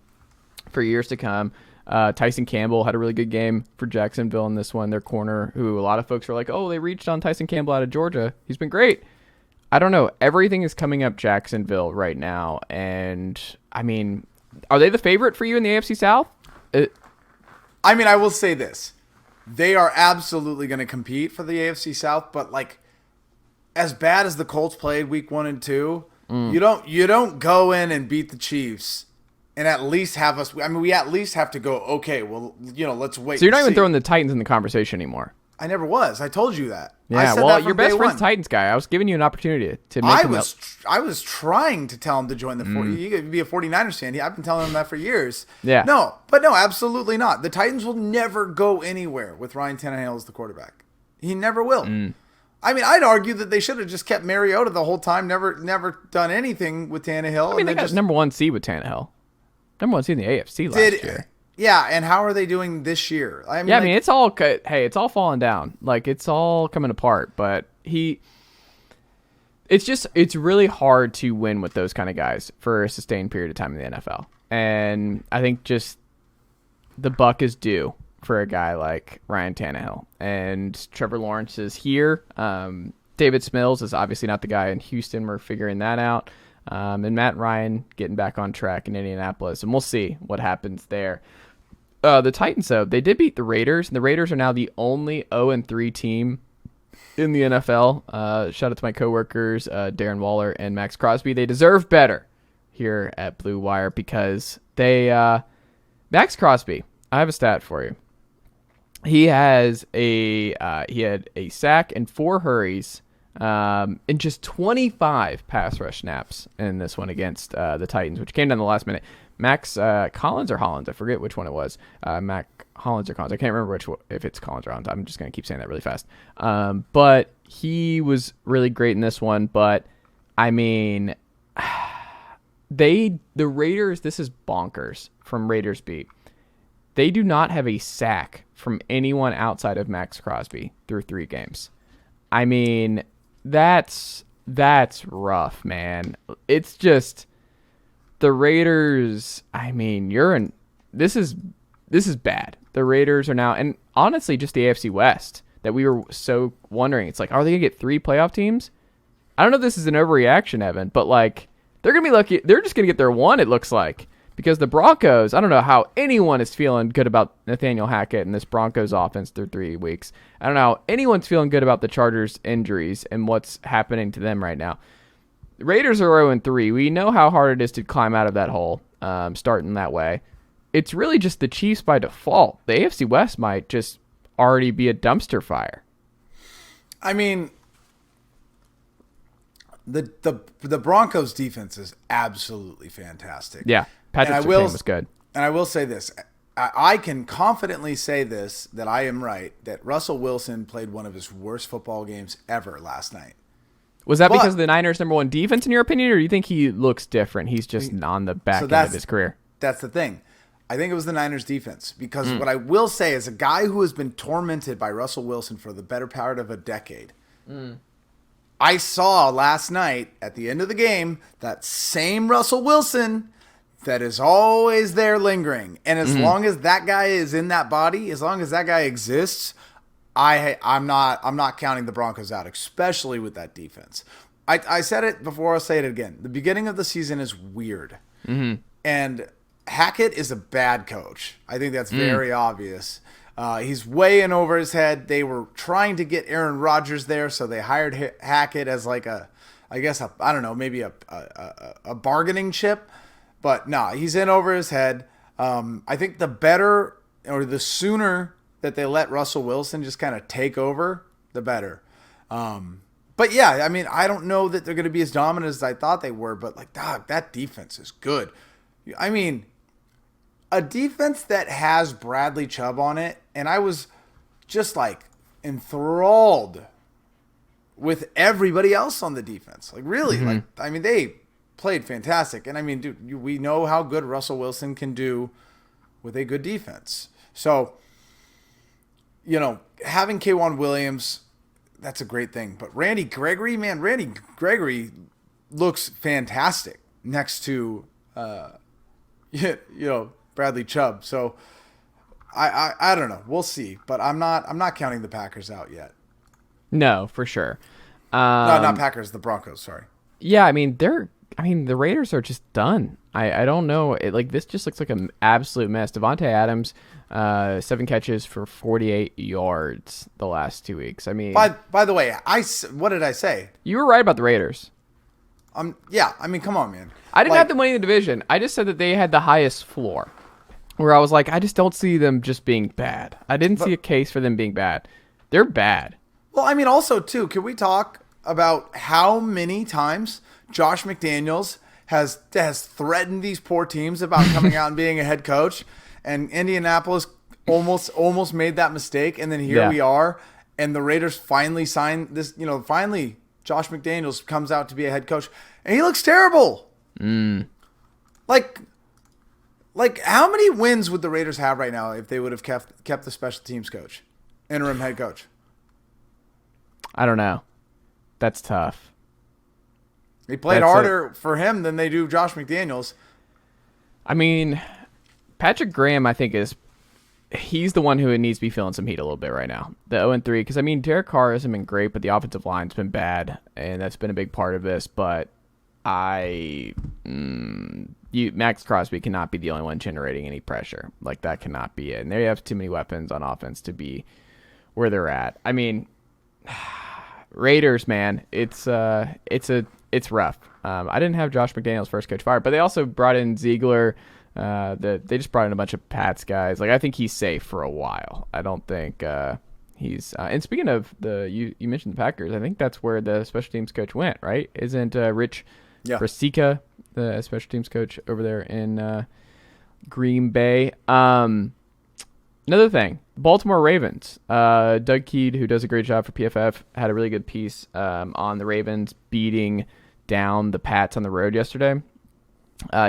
for years to come. Tyson Campbell had a really good game for Jacksonville in this one. Their corner, who a lot of folks were like, oh, they reached on Tyson Campbell out of Georgia. He's been great. I don't know. Everything is coming up Jacksonville right now. And, I mean, are they the favorite for you in the AFC South? I mean, I will say this. They are absolutely going to compete for the AFC South. But, like, as bad as the Colts played week 1 and 2, you don't go in and beat the Chiefs and at least have us. I mean, we at least have to go, okay, well, you know, let's wait. So you're not even throwing the Titans in the conversation anymore. I never was. I told you that. Yeah, I said well, that your best friend's one. Titans guy. I was giving you an opportunity to make him up. I was trying to tell him to join the 40. You could be a 49ers fan. I've been telling him that for years. Yeah. No, absolutely not. The Titans will never go anywhere with Ryan Tannehill as the quarterback. He never will. I mean, I'd argue that they should have just kept Mariota the whole time, never done anything with Tannehill. I mean, they got just number 1 seed with Tannehill. Number 1 seed in the AFC last year. Yeah, and how are they doing this year? I mean, yeah, I mean, it's all falling down. Like, it's all coming apart. But it's really hard to win with those kind of guys for a sustained period of time in the NFL. And I think just the buck is due for a guy like Ryan Tannehill. And Trevor Lawrence is here. David Smills is obviously not the guy in Houston. We're figuring that out. And Matt Ryan getting back on track in Indianapolis. And we'll see what happens there. The Titans, though, they did beat the Raiders. And the Raiders are now the only 0-3 team in the NFL. Shout out to my coworkers, Darren Waller and Max Crosby. They deserve better here at Blue Wire because they Max Crosby, I have a stat for you. He had a sack and 4 hurries in just 25 pass rush snaps in this one against the Titans, which came down the last minute. Max Collins or Hollins, I forget which one it was. Mac Hollins or Collins, I can't remember if it's Collins or Hollins. I'm just going to keep saying that really fast. But he was really great in this one. But I mean, the Raiders, this is bonkers from Raiders beat. They do not have a sack from anyone outside of Max Crosby through 3 games. I mean, that's rough, man. It's just the Raiders. I mean, this is bad. The Raiders are now, and honestly, just the AFC West that we were so wondering. It's like, are they gonna get 3 playoff teams? I don't know if this is an overreaction, Evan, but like they're gonna be lucky. They're just gonna get their 1. It looks like. Because the Broncos, I don't know how anyone is feeling good about Nathaniel Hackett and this Broncos offense through 3 weeks. I don't know how anyone's feeling good about the Chargers' injuries and what's happening to them right now. The Raiders are 0-3. We know how hard it is to climb out of that hole, starting that way. It's really just the Chiefs by default. The AFC West might just already be a dumpster fire. I mean, the Broncos' defense is absolutely fantastic. Yeah. Patrick Surtain was good. And I will say this. I can confidently say this, that I am right, that Russell Wilson played one of his worst football games ever last night. Was that because of the Niners' number 1 defense, in your opinion, or do you think he looks different? He's just on the back end of his career. That's the thing. I think it was the Niners' defense. Because what I will say is a guy who has been tormented by Russell Wilson for the better part of a decade. I saw last night, at the end of the game, that same Russell Wilson that is always there lingering. And as long as that guy is in that body, as long as that guy exists, I'm not counting the Broncos out, especially with that defense. I said it before, I'll say it again. The beginning of the season is weird. And Hackett is a bad coach. I think that's very obvious. He's way in over his head. They were trying to get Aaron Rodgers there, so they hired Hackett as like maybe a bargaining chip. But no, he's in over his head. I think the sooner that they let Russell Wilson just kind of take over, the better. But yeah, I mean, I don't know that they're going to be as dominant as I thought they were, but like, dog, that defense is good. I mean, a defense that has Bradley Chubb on it, and I was just like enthralled with everybody else on the defense. Like really, like, I mean, they played fantastic. And I mean, dude, we know how good Russell Wilson can do with a good defense. So, you know, having K'Wan Williams, that's a great thing. But Randy Gregory looks fantastic next to, Bradley Chubb. So I don't know. We'll see. But I'm not counting the Packers out yet. No, for sure. No, not Packers, the Broncos, sorry. Yeah, I mean, the Raiders are just done. I don't know. This just looks like an absolute mess. Devontae Adams, 7 catches for 48 yards the last 2 weeks. I mean, by the way, what did I say? You were right about the Raiders. Yeah. I mean, come on, man. I didn't have them winning the division. I just said that they had the highest floor. Where I was like, I just don't see them just being bad. I didn't see a case for them being bad. They're bad. Well, I mean, also too, can we talk about how many times Josh McDaniels has threatened these poor teams about coming out and being a head coach, and Indianapolis almost made that mistake, and then here we are, and the Raiders finally signed this. You know, finally Josh McDaniels comes out to be a head coach, and he looks terrible. Like how many wins would the Raiders have right now if they would have kept the special teams coach, interim head coach? I don't know. That's tough. They played harder for him than they do Josh McDaniels. I mean, Patrick Graham, I think, he's the one who needs to be feeling some heat a little bit right now. The 0-3, because, I mean, Derek Carr hasn't been great, but the offensive line's been bad, and that's been a big part of this. But Max Crosby cannot be the only one generating any pressure. Like, that cannot be it. And they have too many weapons on offense to be where they're at. I mean, Raiders, man, it's rough. I didn't have Josh McDaniels first coach fired, but they also brought in Ziegler. They just brought in a bunch of Pats guys. Like, I think he's safe for a while. I don't think He's and speaking of you mentioned the Packers. I think that's where the special teams coach went, right? Isn't Rich Rasica the special teams coach over there in Green Bay? Another thing, Baltimore Ravens. Doug Keed, who does a great job for PFF, had a really good piece on the Ravens beating down the Pats on the road yesterday.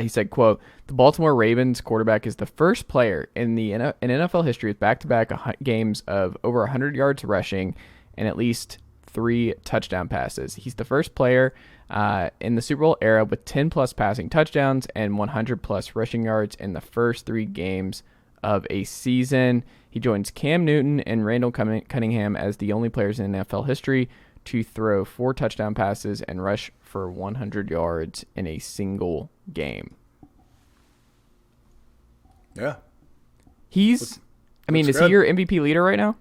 He said, quote, "The Baltimore Ravens quarterback is the first player in NFL history with back-to-back games of over 100 yards rushing and at least 3 touchdown passes. He's the first player in the Super Bowl era with 10-plus passing touchdowns and 100-plus rushing yards in the first 3 games of a season. He joins Cam Newton and Randall Cunningham as the only players in NFL history to throw 4 touchdown passes and rush for 100 yards in a single game." Yeah. Is he your MVP leader right now?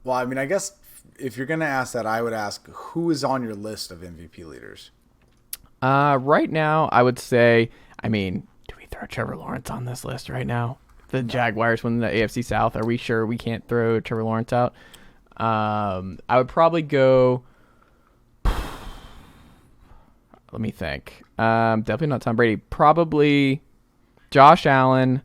Well, I mean, I guess if you're going to ask that, I would ask who is on your list of MVP leaders? Right now, I would say, do we throw Trevor Lawrence on this list right now? The Jaguars win the AFC South. Are we sure we can't throw Trevor Lawrence out? I would probably go. Let me think. Definitely not Tom Brady. Probably Josh Allen.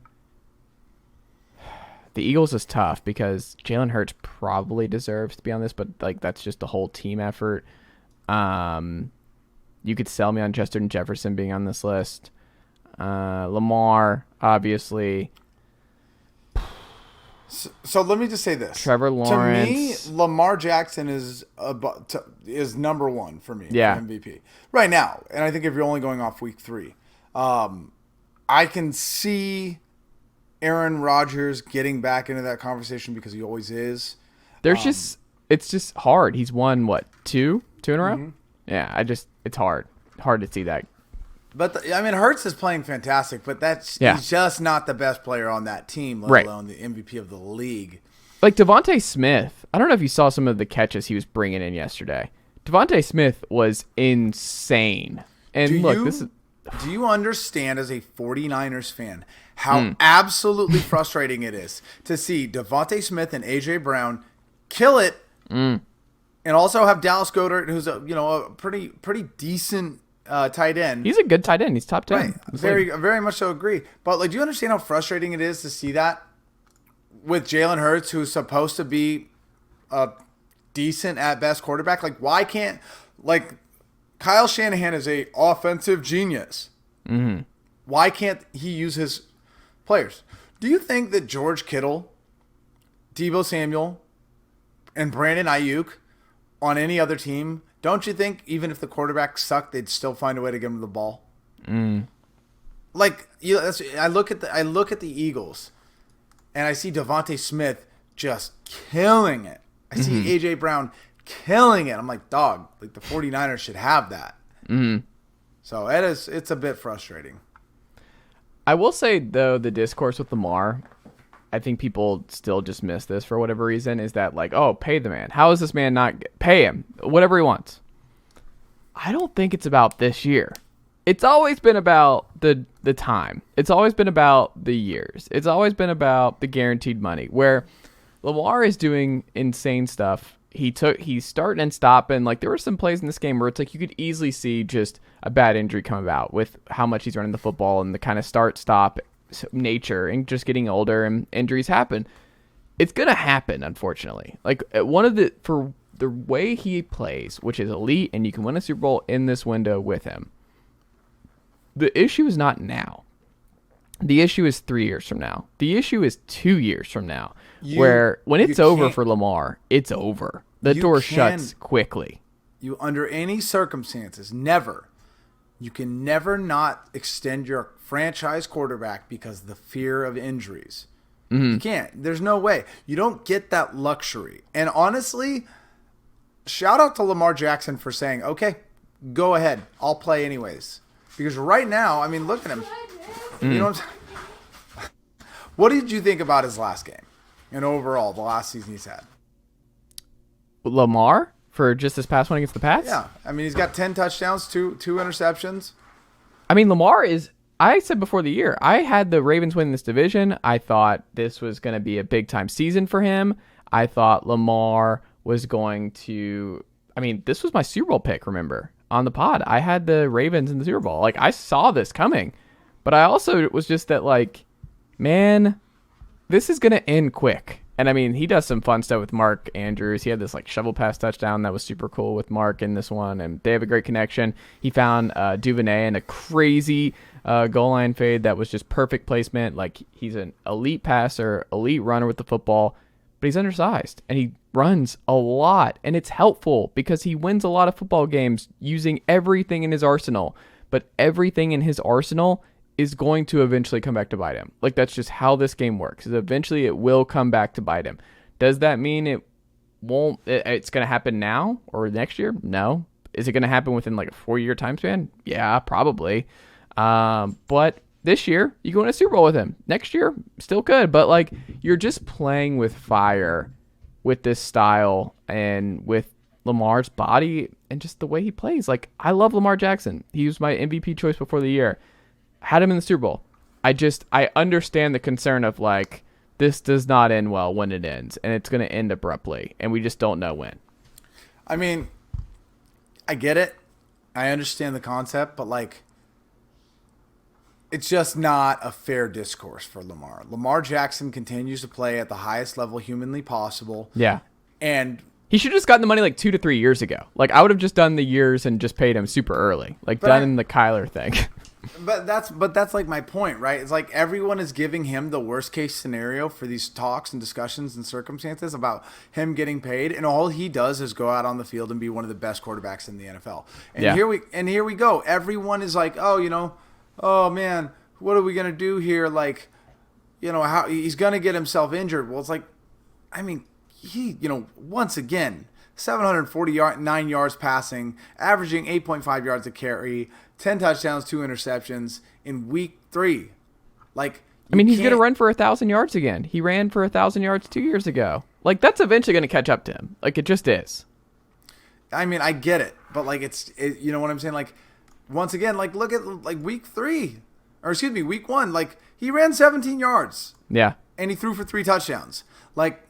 The Eagles is tough because Jalen Hurts probably deserves to be on this, but that's just the whole team effort. You could sell me on Justin Jefferson being on this list. Lamar, obviously. So let me just say this. Trevor Lawrence. To me, Lamar Jackson is number 1 for me for MVP right now. And I think if you're only going off week 3, I can see Aaron Rodgers getting back into that conversation because he always is. It's just hard. He's won, what, 2 in a row? Mm-hmm. Yeah, it's hard to see that. But Hurts is playing fantastic, but he's just not the best player on that team, let alone the MVP of the league. Like Devontae Smith, I don't know if you saw some of the catches he was bringing in yesterday. Devontae Smith was insane. And do you understand as a 49ers fan how absolutely frustrating it is to see Devontae Smith and A.J. Brown kill it and also have Dallas Goedert, who's a pretty decent tight end. He's a good tight end. He's top 10. Right. Very much so agree. But do you understand how frustrating it is to see that with Jalen Hurts, who's supposed to be a decent at best quarterback? Why can't Kyle Shanahan is a offensive genius. Mm-hmm. Why can't he use his players? Do you think that George Kittle, Deebo Samuel, and Brandon Ayuk on any other team? Don't you think even if the quarterback sucked, they'd still find a way to get him the ball? I look at the Eagles, and I see Devontae Smith just killing it. I see A.J. Brown killing it. I'm like, dog, the 49ers should have that. Mm-hmm. So it's a bit frustrating. I will say, though, the discourse with Lamar, I think people still just miss this for whatever reason, is that pay the man. How is this man not pay him? Whatever he wants. I don't think it's about this year. It's always been about the time. It's always been about the years. It's always been about the guaranteed money, where Lamar is doing insane stuff. He's starting and stopping. There were some plays in this game where it's you could easily see just a bad injury come about with how much he's running the football and the kind of start-stop nature and just getting older, and injuries happen. It's going to happen, unfortunately. For the way he plays, which is elite, and you can win a Super Bowl in this window with him. The issue is not now. The issue is 3 years from now. The issue is 2 years from now, where when it's over for Lamar, it's over. The door shuts quickly. You, under any circumstances, you can never not extend your franchise quarterback because of the fear of injuries. Mm-hmm. You can't. There's no way. You don't get that luxury. And honestly, shout out to Lamar Jackson for saying, okay, go ahead. I'll play anyways. Because right now, look at him. You know what I'm saying? What did you think about his last game and overall the last season he's had? Lamar for just this past one against the Pats? Yeah. He's got 10 touchdowns, two interceptions. Lamar is I said before the year, I had the Ravens win this division. I thought this was going to be a big time season for him. I thought Lamar was going to. I mean, this was my Super Bowl pick, remember? On the pod, I had the Ravens in the Super Bowl. Like, I saw this coming. But I also was just that, like, man, this is going to end quick. And, I mean, he does some fun stuff with Mark Andrews. He had this, like, shovel pass touchdown that was super cool with Mark in this one. And they have a great connection. He found Duvernay in a crazy goal line fade that was just perfect placement. Like, he's an elite passer, elite runner with the football. But he's undersized. And he runs a lot. And it's helpful because he wins a lot of football games using everything in his arsenal. But everything in his arsenal is going to eventually come back to bite him. Like, that's just how this game works. Is eventually it will come back to bite him. Does that mean it won't? It's going to happen now or next year? No. Is it going to happen within like a 4-year time span? Yeah, probably. But this year, you go in a Super Bowl with him. Next year, still could. But like, you're just playing with fire with this style and with Lamar's body and just the way he plays. Like, I love Lamar Jackson. He was my MVP choice before the year. Had him in the Super Bowl. I understand the concern of like, this does not end well when it ends, and it's going to end abruptly, and we just don't know when. I mean, I get it. I understand the concept, but like, it's just not a fair discourse for Lamar. Lamar Jackson continues to play at the highest level humanly possible. Yeah. And he should have just gotten the money like 2 to 3 years ago. Like, I would have just done the years and just paid him super early. Like, done the Kyler thing. But that's like my point, right? It's like everyone is giving him the worst case scenario for these talks and discussions and circumstances about him getting paid, and all he does is go out on the field and be one of the best quarterbacks in the NFL. And here we go. Everyone is like, oh man, what are we gonna do here? Like, how he's gonna get himself injured. Well, it's like, I mean, he, once again, 749 yards passing, averaging 8.5 yards a carry, 10 touchdowns, 2 interceptions in week 3. Like, I mean, he's going to run for 1,000 yards again. He ran for 1,000 yards 2 years ago. Like, that's eventually going to catch up to him. Like, it just is. I mean, I get it, but like, you know what I'm saying? Like, once again, like, look at like week 1. Like, he ran 17 yards. Yeah. And he threw for 3 touchdowns. Like,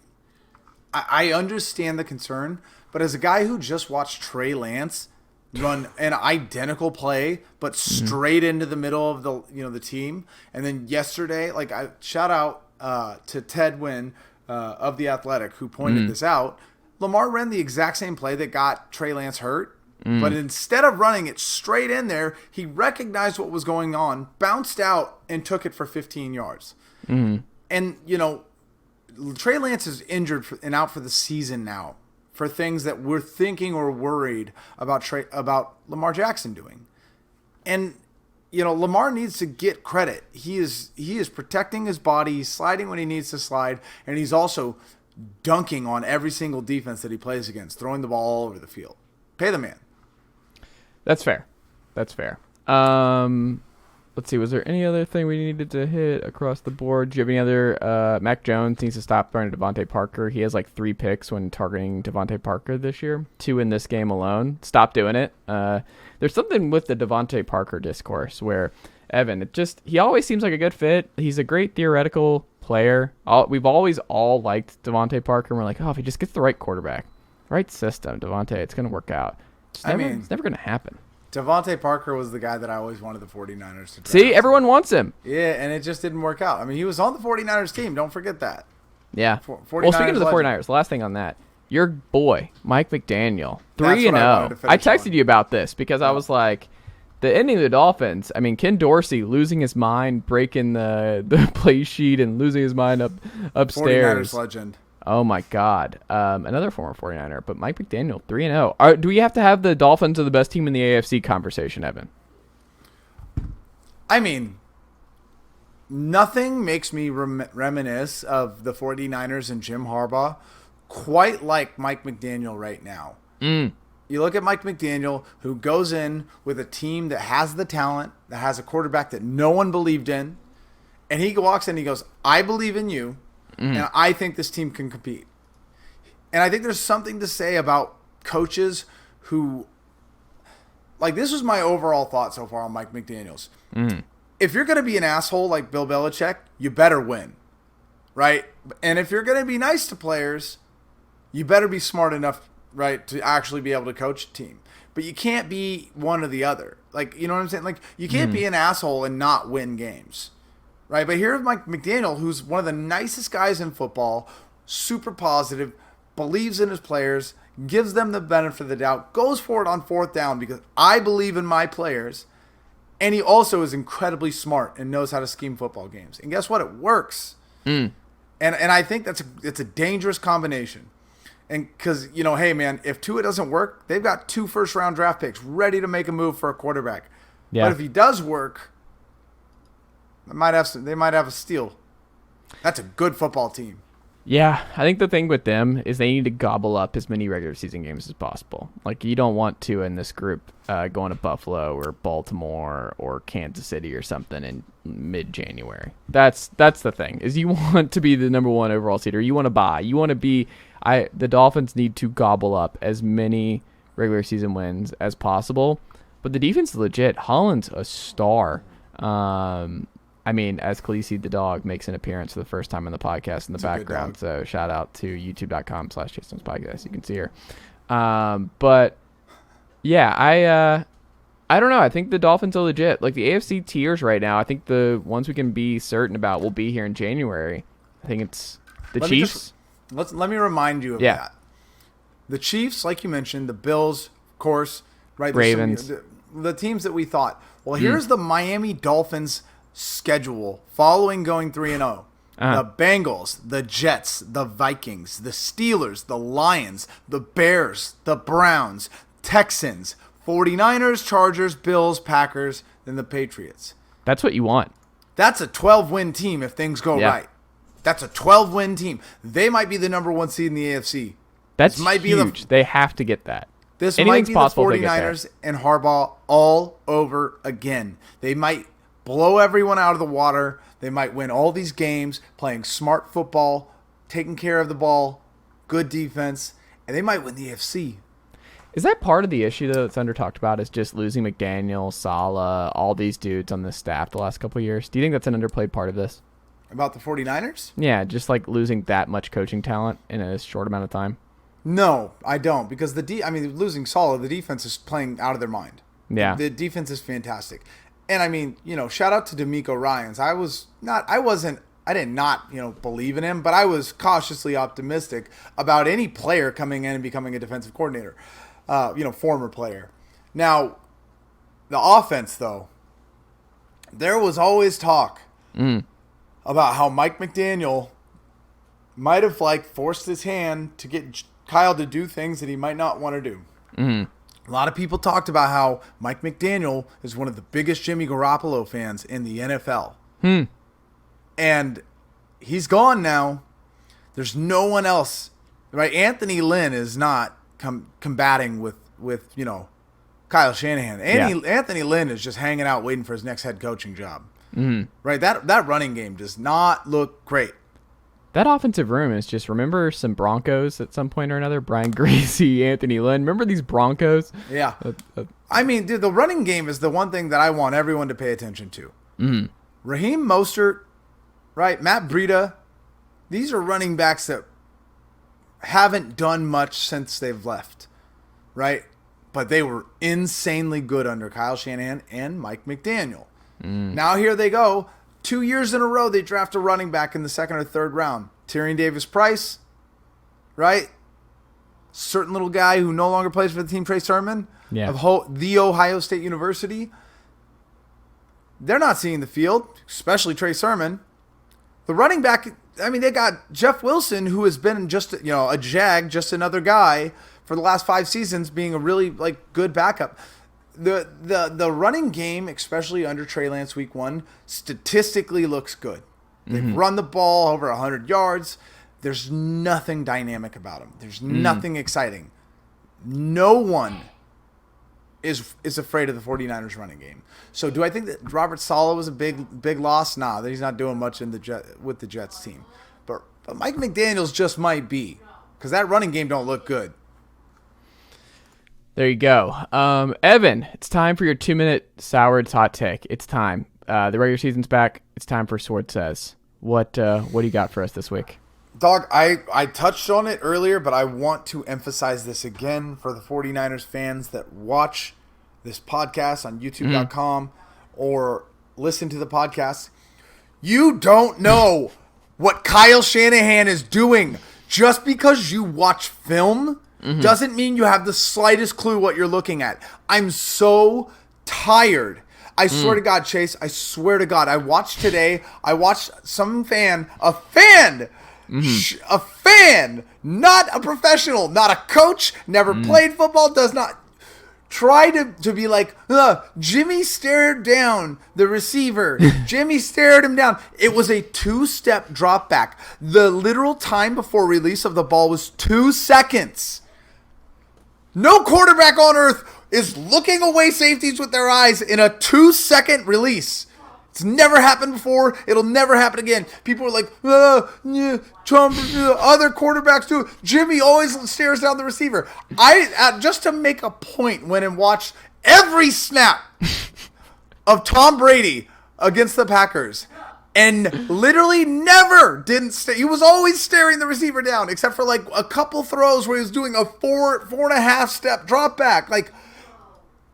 I understand the concern, but as a guy who just watched Trey Lance run an identical play, but straight into the middle of the team, and then yesterday, like, I shout out to Ted Wynn of The Athletic, who pointed this out. Lamar ran the exact same play that got Trey Lance hurt, but instead of running it straight in there, he recognized what was going on, bounced out, and took it for 15 yards. And Trey Lance is injured and out for the season now for things that we're thinking or worried about Lamar Jackson doing. And, Lamar needs to get credit. He is protecting his body, he's sliding when he needs to slide, and he's also dunking on every single defense that he plays against, throwing the ball all over the field. Pay the man. That's fair. Let's see. Was there any other thing we needed to hit across the board? Do you have any other? Mac Jones needs to stop throwing to Devontae Parker. He has like 3 picks when targeting Devontae Parker this year. 2 in this game alone. Stop doing it. There's something with the Devontae Parker discourse where Evan, he always seems like a good fit. He's a great theoretical player. We've always all liked Devontae Parker. And we're like, if he just gets the right quarterback, right system, Devontae, it's going to work out. It's never going to happen. Devontae Parker was the guy that I always wanted the 49ers to draft. See, everyone wants him. Yeah, and it just didn't work out. I mean, he was on the 49ers team. Don't forget that. Yeah. Well, speaking of the 49ers, the last thing on that, your boy, Mike McDaniel, 3-0. I texted you about this because I was like, the ending of the Dolphins, I mean, Ken Dorsey losing his mind, breaking the play sheet and losing his mind upstairs. 49ers legend. Oh, my God. Another former 49er, but Mike McDaniel, 3-0. Do we have to have the Dolphins are the best team in the AFC conversation, Evan? I mean, nothing makes me reminisce of the 49ers and Jim Harbaugh quite like Mike McDaniel right now. You look at Mike McDaniel, who goes in with a team that has the talent, that has a quarterback that no one believed in, and he walks in and he goes, I believe in you. And I think this team can compete. And I think there's something to say about coaches who, like, this was my overall thought so far on Mike McDaniels. if you're going to be an asshole like Bill Belichick, you better win, right? And if you're going to be nice to players, you better be smart enough, right, to actually be able to coach a team. But you can't be one or the other. Like, you know what I'm saying? Like, you can't be an asshole and not win games, right? But here's Mike McDaniel, who's one of the nicest guys in football, super positive, believes in his players, gives them the benefit of the doubt, goes for it on fourth down because I believe in my players. And he also is incredibly smart and knows how to scheme football games. And guess what? It works. And I think it's a dangerous combination. And because, hey, man, if Tua doesn't work, they've got 2 first-round draft picks ready to make a move for a quarterback. Yeah. But if he does work, they might have a steal. That's a good football team. Yeah, I think the thing with them is they need to gobble up as many regular season games as possible. Like, you don't want to in this group going to Buffalo or Baltimore or Kansas City or something in mid-January. That's the thing, is you want to be the number 1 overall seed, or you want to buy. You want to be the Dolphins need to gobble up as many regular season wins as possible. But the defense is legit. Holland's a star. As Khaleesi the dog makes an appearance for the first time in the podcast in the background. So shout out to youtube.com/Jason's podcast. You can see her. But yeah, I don't know. I think the Dolphins are legit. Like, the AFC tiers right now, I think the ones we can be certain about will be here in January. I think it's the Chiefs. Let me remind you of that. The Chiefs, like you mentioned, the Bills, of course, right? Ravens. The teams that we thought. Well, here's the Miami Dolphins schedule following going 3-0. The Bengals, the Jets, the Vikings, the Steelers, the Lions, the Bears, the Browns, Texans, 49ers, Chargers, Bills, Packers, then the Patriots. That's what you want. That's a 12-win team if things go right. That's a 12-win team. They might be the number 1 seed in the AFC. That's huge. They have to get that. This might be the 49ers and Harbaugh all over again. They might blow everyone out of the water. They might win all these games playing smart football, taking care of the ball, good defense, and they might win the AFC. Is that part of the issue, though, that's under talked about, is just losing McDaniel, Saleh, all these dudes on the staff the last couple of years? Do you think that's an underplayed part of this? About the 49ers? Yeah, just like losing that much coaching talent in a short amount of time. No, I don't, because losing Saleh, the defense is playing out of their mind. Yeah. The defense is fantastic. And shout out to D'Amico Ryans. I did not believe in him, but I was cautiously optimistic about any player coming in and becoming a defensive coordinator, former player. Now, the offense, though, there was always talk about how Mike McDaniel might have forced his hand to get Kyle to do things that he might not want to do. A lot of people talked about how Mike McDaniel is one of the biggest Jimmy Garoppolo fans in the NFL. And he's gone now. There's no one else, right? Anthony Lynn is not combating with Kyle Shanahan. Anthony Lynn is just hanging out waiting for his next head coaching job. Right? That running game does not look great. That offensive room is just, remember some Broncos at some point or another? Brian Greasy, Anthony Lynn. Remember these Broncos? Yeah. Dude, the running game is the one thing that I want everyone to pay attention to. Raheem Mostert, right? Matt Breida. These are running backs that haven't done much since they've left, right? But they were insanely good under Kyle Shanahan and Mike McDaniel. Now here they go. 2 years in a row, they draft a running back in the 2nd or 3rd round. Tyrion Davis-Price, right? Certain little guy who no longer plays for the team, Trey Sermon, of the Ohio State University. They're not seeing the field, especially Trey Sermon. The running back, they got Jeff Wilson, who has been just, a Jag, just another guy for the last 5 seasons, being a really, good backup. The running game, especially under Trey Lance week 1, statistically looks good. They've run the ball over 100 yards. There's nothing dynamic about them. There's nothing exciting. No one is afraid of the 49ers running game. So do I think that Robert Saleh was a big loss? Nah, he's not doing much with the Jets team. But Mike McDaniels just might be, because that running game don't look good. There you go. Evan, it's time for your 2-minute Sowards hot take. It's time. The regular season's back. It's time for Sword Says. What do you got for us this week? Dog, I touched on it earlier, but I want to emphasize this again for the 49ers fans that watch this podcast on youtube.com or listen to the podcast. You don't know what Kyle Shanahan is doing. Just because you watch film doesn't mean you have the slightest clue what you're looking at. I'm so tired. I swear to God, Chase, I swear to God, I watched today, some fan, a fan, not a professional, not a coach, never played football, does not try to be like, Jimmy stared down the receiver. Jimmy stared him down. It was a 2-step drop back. The literal time before release of the ball was 2 seconds. No quarterback on earth is looking away safeties with their eyes in a 2-second release. It's never happened before. It'll never happen again. People are like, Trump, other quarterbacks do. Jimmy always stares down the receiver. Just to make a point, went and watched every snap of Tom Brady against the Packers, and literally never didn't stay. He was always staring the receiver down, except for like a couple throws where he was doing a 4.5 step drop back. Like,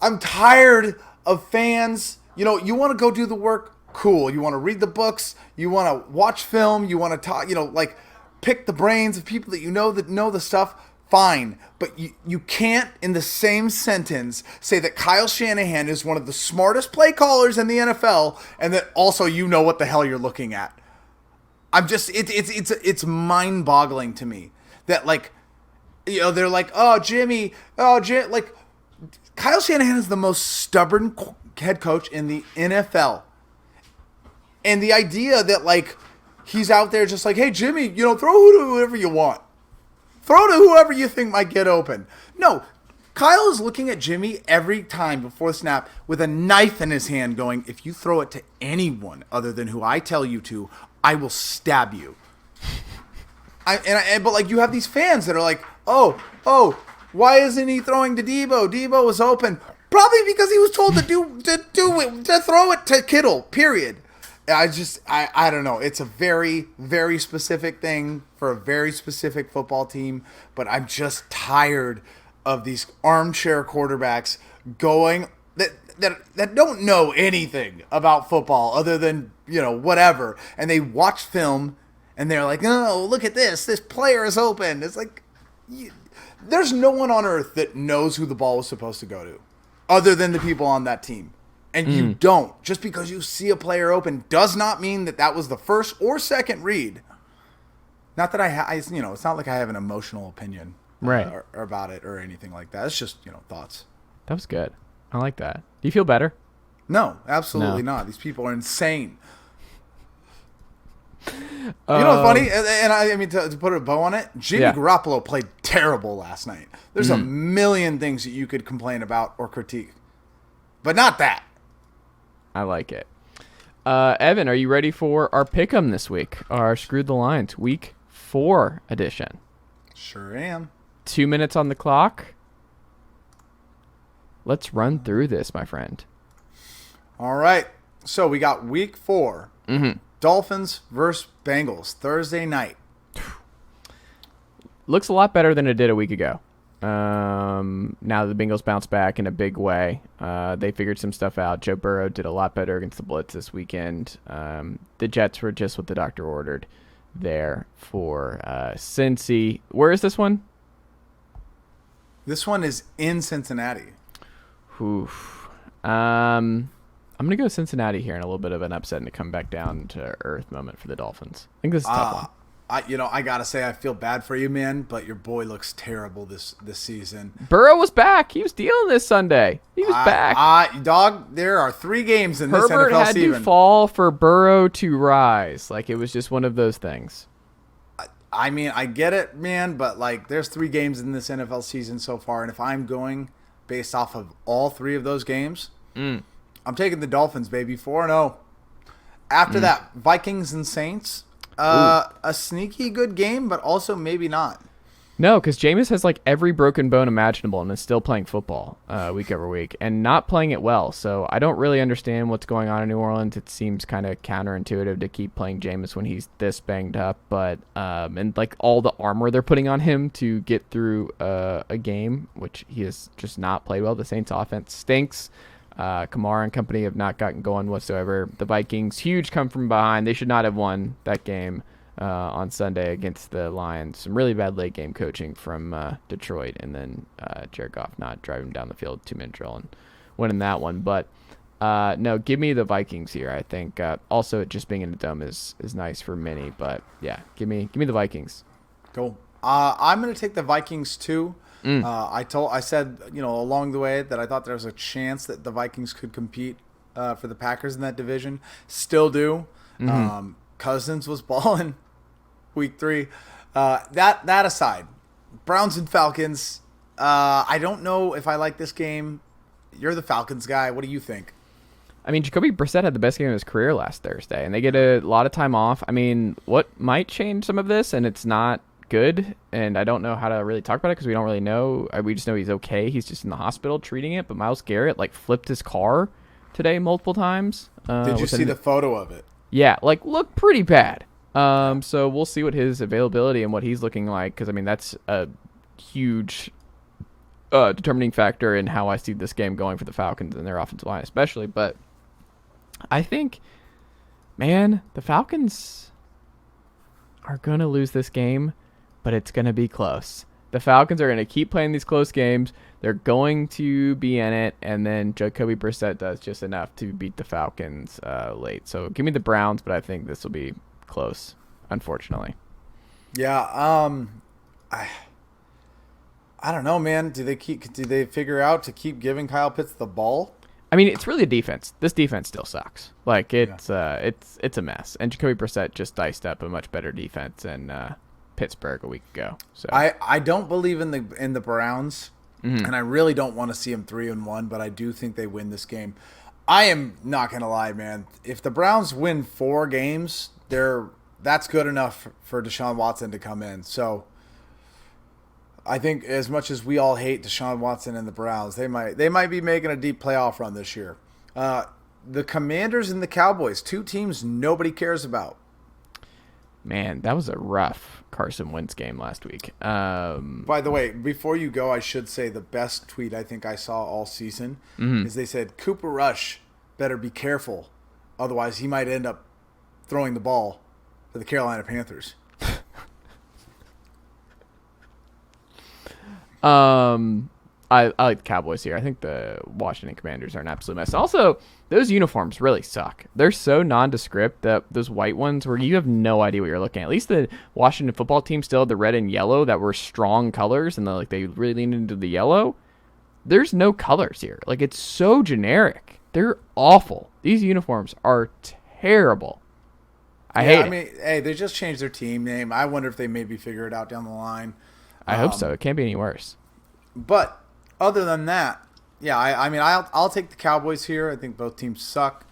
I'm tired of fans. You know, you want to go do the work, cool. You want to read the books, you want to watch film, you want to talk, like pick the brains of people that know the stuff, fine. But you can't in the same sentence say that Kyle Shanahan is one of the smartest play callers in the NFL and that also you know what the hell you're looking at. I'm just, it's mind-boggling to me that, like, they're like, Jimmy, like, Kyle Shanahan is the most stubborn head coach in the NFL. And the idea that, like, he's out there just like, hey, Jimmy, throw to whoever you want. Throw to whoever you think might get open. No, Kyle is looking at Jimmy every time before the snap with a knife in his hand going, if you throw it to anyone other than who I tell you to, I will stab you. But like, you have these fans that are like, oh, why isn't he throwing to Debo? Debo was open. Probably because he was told to throw it to Kittle, period. I don't know. It's a very, very specific thing for a very specific football team, but I'm just tired of these armchair quarterbacks going that don't know anything about football other than, whatever. And they watch film and they're like, oh, look at this. This player is open. It's like, there's no one on earth that knows who the ball was supposed to go to other than the people on that team. And you don't. Just because you see a player open does not mean that was the first or second read. Not that it's not like I have an emotional opinion or about it or anything like that. It's just, thoughts. That was good. I like that. Do you feel better? No, absolutely not. These people are insane. What's funny? And I mean, to put a bow on it, Jimmy Garoppolo played terrible last night. There's a million things that you could complain about or critique, but not that. I like it. Evan, are you ready for our pick'em this week? Our Screwed the Lines Week 4 edition. Sure am. 2 minutes on the clock. Let's run through this, my friend. All right. So we got Week 4. Dolphins versus Bengals, Thursday night. Looks a lot better than it did a week ago. Now the Bengals bounce back in a big way. They figured some stuff out. Joe Burrow did a lot better against the Blitz this weekend. The Jets were just what the doctor ordered there for Cincy. Where is this one? This one is in Cincinnati. Oof. I'm going to go Cincinnati here in a little bit of an upset and a come back down to earth moment for the Dolphins. I think this is a tough one. I gotta say, I feel bad for you, man, but your boy looks terrible this season. Burrow was back. He was dealing this Sunday. He was back. Dog, there are 3 games in this NFL season. Herbert had to fall for Burrow to rise. Like, it was just one of those things. I mean, I get it, man, but like, there's 3 games in this NFL season so far, and if I'm going based off of all 3 of those games, I'm taking the Dolphins, baby, 4-0. After that, Vikings and Saints. A sneaky good game, but also maybe not. No, because Jameis has like every broken bone imaginable and is still playing football week over week and not playing it well. So I don't really understand what's going on in New Orleans. It seems kind of counterintuitive to keep playing Jameis when he's this banged up. But and like all the armor they're putting on him to get through a game, which he has just not played well. The Saints offense stinks. Kamara and company have not gotten going whatsoever. The Vikings, huge come from behind. They should not have won that game on Sunday against the Lions. Some really bad late game coaching from Detroit, and then Jared Goff not driving down the field 2-minute drill and winning that one. But no, give me the Vikings here. I think also it just being in the dome is nice for many, but yeah, give me the Vikings. Cool. I'm going to take the Vikings too. I said, along the way that I thought there was a chance that the Vikings could compete for the Packers in that division. Still do. Mm-hmm. Cousins was balling week 3. That aside, Browns and Falcons. I don't know if I like this game. You're the Falcons guy. What do you think? I mean, Jacoby Brissett had the best game of his career last Thursday, and they get a lot of time off. I mean, what might change some of this, and it's not good, and I don't know how to really talk about it because we don't really know. We just know he's okay. He's just in the hospital treating it, but Myles Garrett flipped his car today multiple times. Did you see the photo of it? Yeah, looked pretty bad. So we'll see what his availability and what he's looking like, because I mean that's a huge determining factor in how I see this game going for the Falcons and their offensive line especially. But I think, man, the Falcons are going to lose this game, but it's going to be close. The Falcons are going to keep playing these close games. They're going to be in it, and then Jacoby Brissett does just enough to beat the Falcons late. So give me the Browns, but I think this will be close, unfortunately. Yeah, I don't know, man. Do they figure out to keep giving Kyle Pitts the ball? I mean, it's really a defense. This defense still sucks. It's a mess. And Jacoby Brissett just diced up a much better defense in Pittsburgh a week ago. So I don't believe in the Browns, mm-hmm. and I really don't want to see them 3-1, but I do think they win this game. I am not gonna lie, man. If the Browns win 4 games, that's good enough for Deshaun Watson to come in. So I think as much as we all hate Deshaun Watson and the Browns, they might be making a deep playoff run this year. The Commanders and the Cowboys, 2 teams nobody cares about. Man, that was a rough Carson Wentz game last week. By the way, before you go, I should say the best tweet I think I saw all season is they said, Cooper Rush better be careful, otherwise he might end up throwing the ball to the Carolina Panthers. I like the Cowboys here. I think the Washington Commanders are an absolute mess. Also, those uniforms really suck. They're so nondescript, that those white ones where you have no idea what you're looking at. At least the Washington football team still had the red and yellow that were strong colors, and they really leaned into the yellow. There's no colors here. It's so generic. They're awful. These uniforms are terrible. I hate it. Hey, they just changed their team name. I wonder if they maybe figure it out down the line. I hope so. It can't be any worse. But other than that, yeah, I'll take the Cowboys here. I think both teams suck.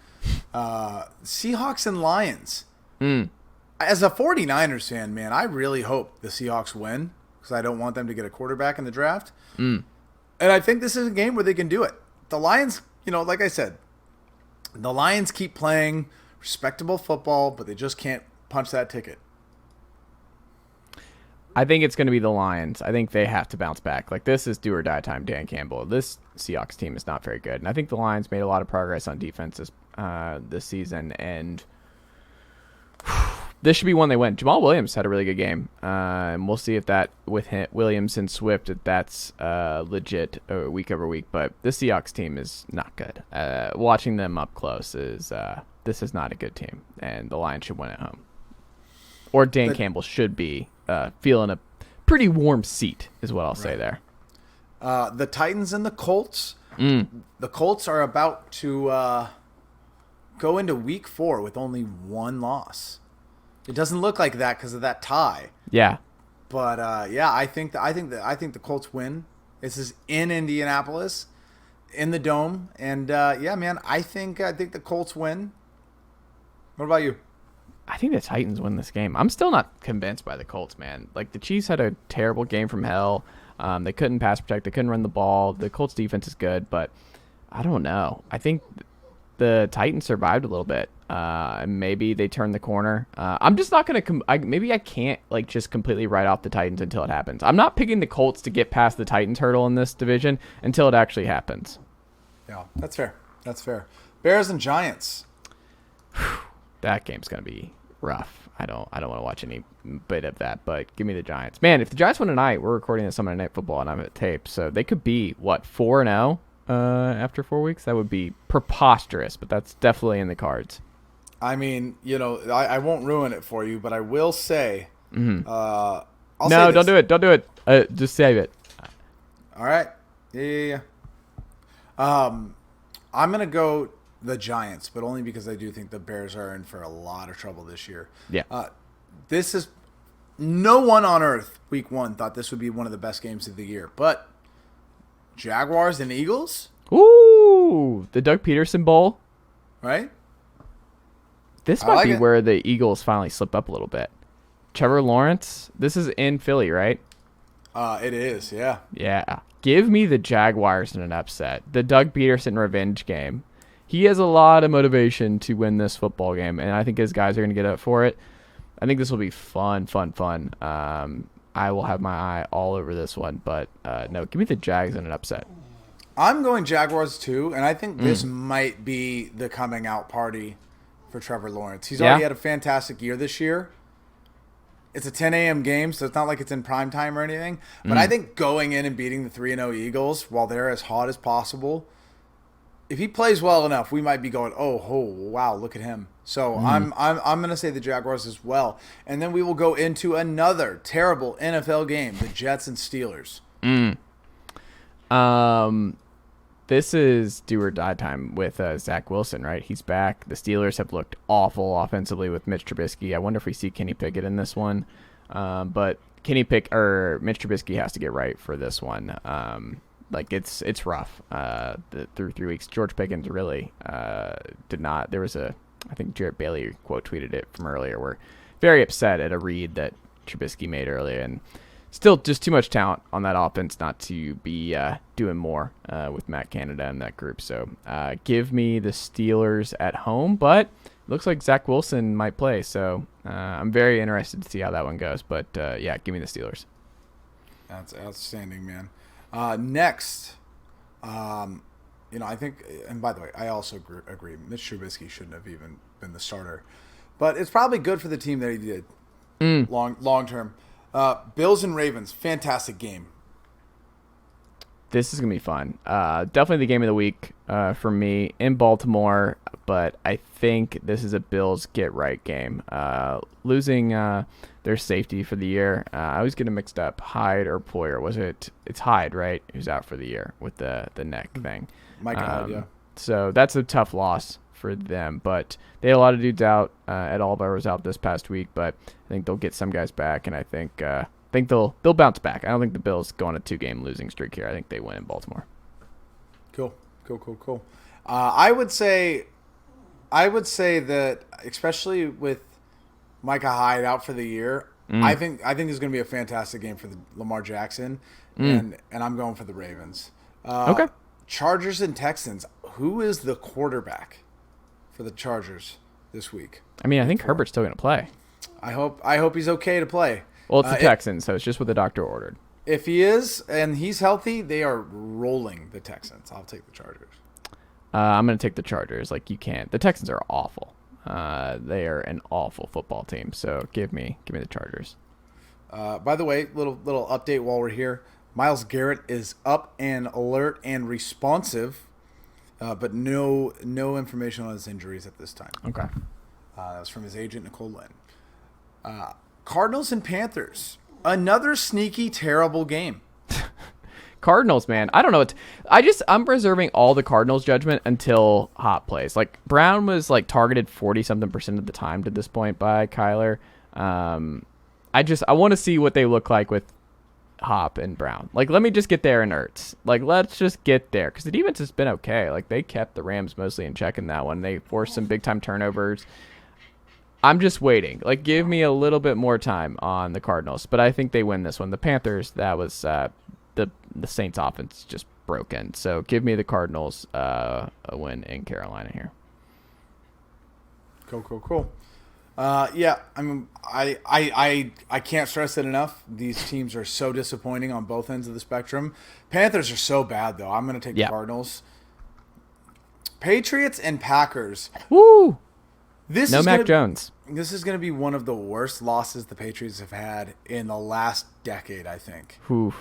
Seahawks and Lions. As a 49ers fan, man, I really hope the Seahawks win because I don't want them to get a quarterback in the draft. And I think this is a game where they can do it. The Lions, like I said, the Lions keep playing respectable football, but they just can't punch that ticket. I think it's going to be the Lions. I think they have to bounce back. This is do or die time, Dan Campbell. This Seahawks team is not very good. And I think the Lions made a lot of progress on defense this season. And this should be one they win. Jamal Williams had a really good game. And we'll see if that, with Williams and Swift, if that's legit week over week. But the Seahawks team is not good. Watching them up close this is not a good team. And the Lions should win at home. Or Dan Campbell should be feeling a pretty warm seat is what I'll say there. The Titans and the Colts. The Colts are about to go into week 4 with only 1 loss. It doesn't look like that because of that tie. Yeah. But I think the Colts win. This is in Indianapolis, in the Dome, and man, I think the Colts win. What about you? I think the Titans win this game. I'm still not convinced by the Colts, man. Like, the Chiefs had a terrible game from hell. They couldn't pass protect. They couldn't run the ball. The Colts defense is good, but I don't know. I think the Titans survived a little bit. Maybe they turned the corner. I'm just not going to maybe I can't like just completely write off the Titans until it happens. I'm not picking the Colts to get past the Titans hurdle in this division until it actually happens. Yeah, that's fair. That's fair. Bears and Giants. That game's going to be rough. I don't want to watch any bit of that, but give me the Giants. Man, if the Giants win tonight, we're recording this on Monday Night Football and I'm at tape, so they could be 4-0 after 4 weeks. That would be preposterous, but that's definitely in the cards. I mean, I won't ruin it for you, but I will say. Mm-hmm. No, don't do it. Don't do it. Just save it. All right. Yeah. I'm gonna go the Giants, but only because I do think the Bears are in for a lot of trouble this year. Yeah. This is no one on earth. Week 1 thought this would be one of the best games of the year, but Jaguars and Eagles. Ooh, the Doug Peterson Bowl. Right. This might be where the Eagles finally slip up a little bit. Trevor Lawrence. This is in Philly, right? It is. Yeah. Yeah. Give me the Jaguars in an upset. The Doug Peterson revenge game. He has a lot of motivation to win this football game, and I think his guys are going to get up for it. I think this will be fun. I will have my eye all over this one, but no, give me the Jags in an upset. I'm going Jaguars too, and I think this might be the coming out party for Trevor Lawrence. He's already had a fantastic year this year. It's a 10 a.m. game, so it's not like it's in prime time or anything. But I think going in and beating the 3-0 Eagles while they're as hot as possible, if he plays well enough, we might be going, oh wow, look at him. So I'm going to say the Jaguars as well. And then we will go into another terrible NFL game, the Jets and Steelers. This is do or die time with Zach Wilson, right? He's back. The Steelers have looked awful offensively with Mitch Trubisky. I wonder if we see Kenny Pickett in this one. But Mitch Trubisky has to get right for this one. It's rough through 3 weeks. George Pickens really did not. There was I think Jarrett Bailey quote tweeted it from earlier. We're very upset at a read that Trubisky made earlier, and still just too much talent on that offense not to be doing more with Matt Canada and that group. So give me the Steelers at home, but it looks like Zach Wilson might play. So I'm very interested to see how that one goes. But yeah, give me the Steelers. That's outstanding, man. Next, I think, and by the way, I also agree. Mitch Trubisky shouldn't have even been the starter, but it's probably good for the team that he did long term. Bills and Ravens, fantastic game. This is going to be fun. Definitely the game of the week for me in Baltimore, but I think this is a Bills get-right game. Losing their safety for the year. I always get them mixed up. Hyde or Poyer. It's Hyde, right? Who's out for the year with the neck thing. Mike Hyde, yeah. So that's a tough loss for them, but they had a lot of dudes out. Ed Oliver was out this past week, but I think they'll get some guys back, and I think they'll bounce back. I don't think the Bills go on a 2-game losing streak here. I think they win in Baltimore. Cool. I would say that, especially with Micah Hyde out for the year, I think it's going to be a fantastic game for the Lamar Jackson, and I'm going for the Ravens. Okay. Chargers and Texans. Who is the quarterback for the Chargers this week? I mean, I think Herbert's still going to play. I hope he's okay to play. Well, it's the Texans, so it's just what the doctor ordered. If he is and he's healthy, they are rolling the Texans. I'll take the Chargers. I'm going to take the Chargers. Like, you can't. The Texans are awful. They are an awful football team. So give me the Chargers. By the way, little update while we're here. Myles Garrett is up and alert and responsive, but no information on his injuries at this time. Okay. That was from his agent, Nicole Lynn. Cardinals and Panthers. Another sneaky, terrible game. Cardinals, man. I don't know. I'm reserving all the Cardinals judgment until Hop plays. Like, Brown was targeted 40-something% of the time to this point by Kyler. I want to see what they look like with Hop and Brown. Let me just get there in Ertz. Let's just get there, because the defense has been okay. They kept the Rams mostly in check in that one. They forced some big time turnovers. I'm just waiting. Like, give me a little bit more time on the Cardinals, but I think they win this one. The Panthers, that was the Saints offense just broken. So give me the Cardinals a win in Carolina here. Cool. Yeah, I mean, I can't stress it enough. These teams are so disappointing on both ends of the spectrum. Panthers are so bad, though. I'm going to take the Cardinals. Patriots and Packers. Woo! No Mac Jones. This is going to be one of the worst losses the Patriots have had in the last decade, I think. Oof.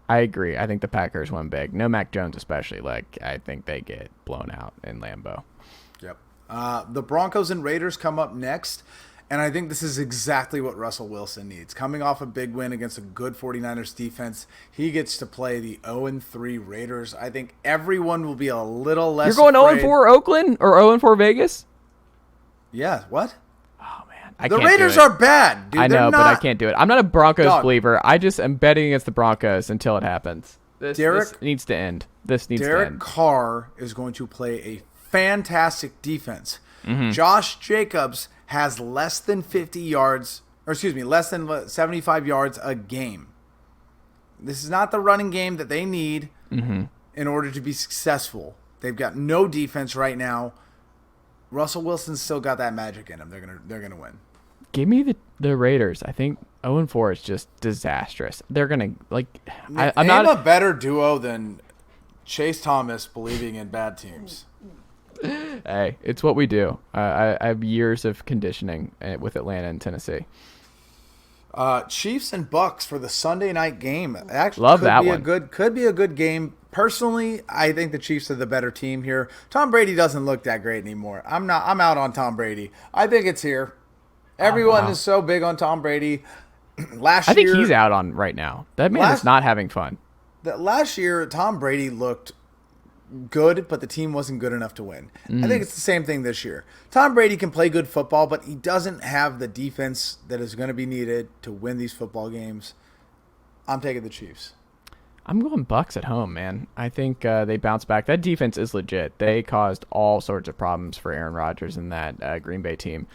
I agree. I think the Packers won big. No Mac Jones especially. Like, I think they get blown out in Lambeau. Yep. The Broncos and Raiders come up next, and I think this is exactly what Russell Wilson needs. Coming off a big win against a good 49ers defense, he gets to play the 0-3 Raiders. I think everyone will be a little less You're going afraid. 0-4 Oakland or 0-4 Vegas? Yeah, what? Oh, man. The Raiders are bad, dude. I know, but I can't do it. I'm not a Broncos believer. I just am betting against the Broncos until it happens. This needs to end. Derek Carr is going to play a fantastic defense. Mm-hmm. Josh Jacobs has less than 75 yards a game. This is not the running game that they need in order to be successful. They've got no defense right now. Russell Wilson's still got that magic in him. They're gonna win. Give me the Raiders. I think 0-4 is just disastrous. They're gonna I'm not a better duo than Chase Thomas believing in bad teams. Hey, it's what we do. I have years of conditioning with Atlanta and Tennessee. Chiefs and Bucks for the Sunday night game. Actually, love that one. Could be a good game. Personally, I think the Chiefs are the better team here. Tom Brady doesn't look that great anymore. I'm out on Tom Brady. I think it's here. Everyone is so big on Tom Brady. I think he's out on right now. That man is not having fun. Last year, Tom Brady looked good, but the team wasn't good enough to win. I think it's the same thing this year. Tom Brady can play good football, but he doesn't have the defense that is going to be needed to win these football games. I'm taking the Chiefs. I'm going Bucks at home, man. I think they bounce back. That defense is legit. They caused all sorts of problems for Aaron Rodgers and that Green Bay team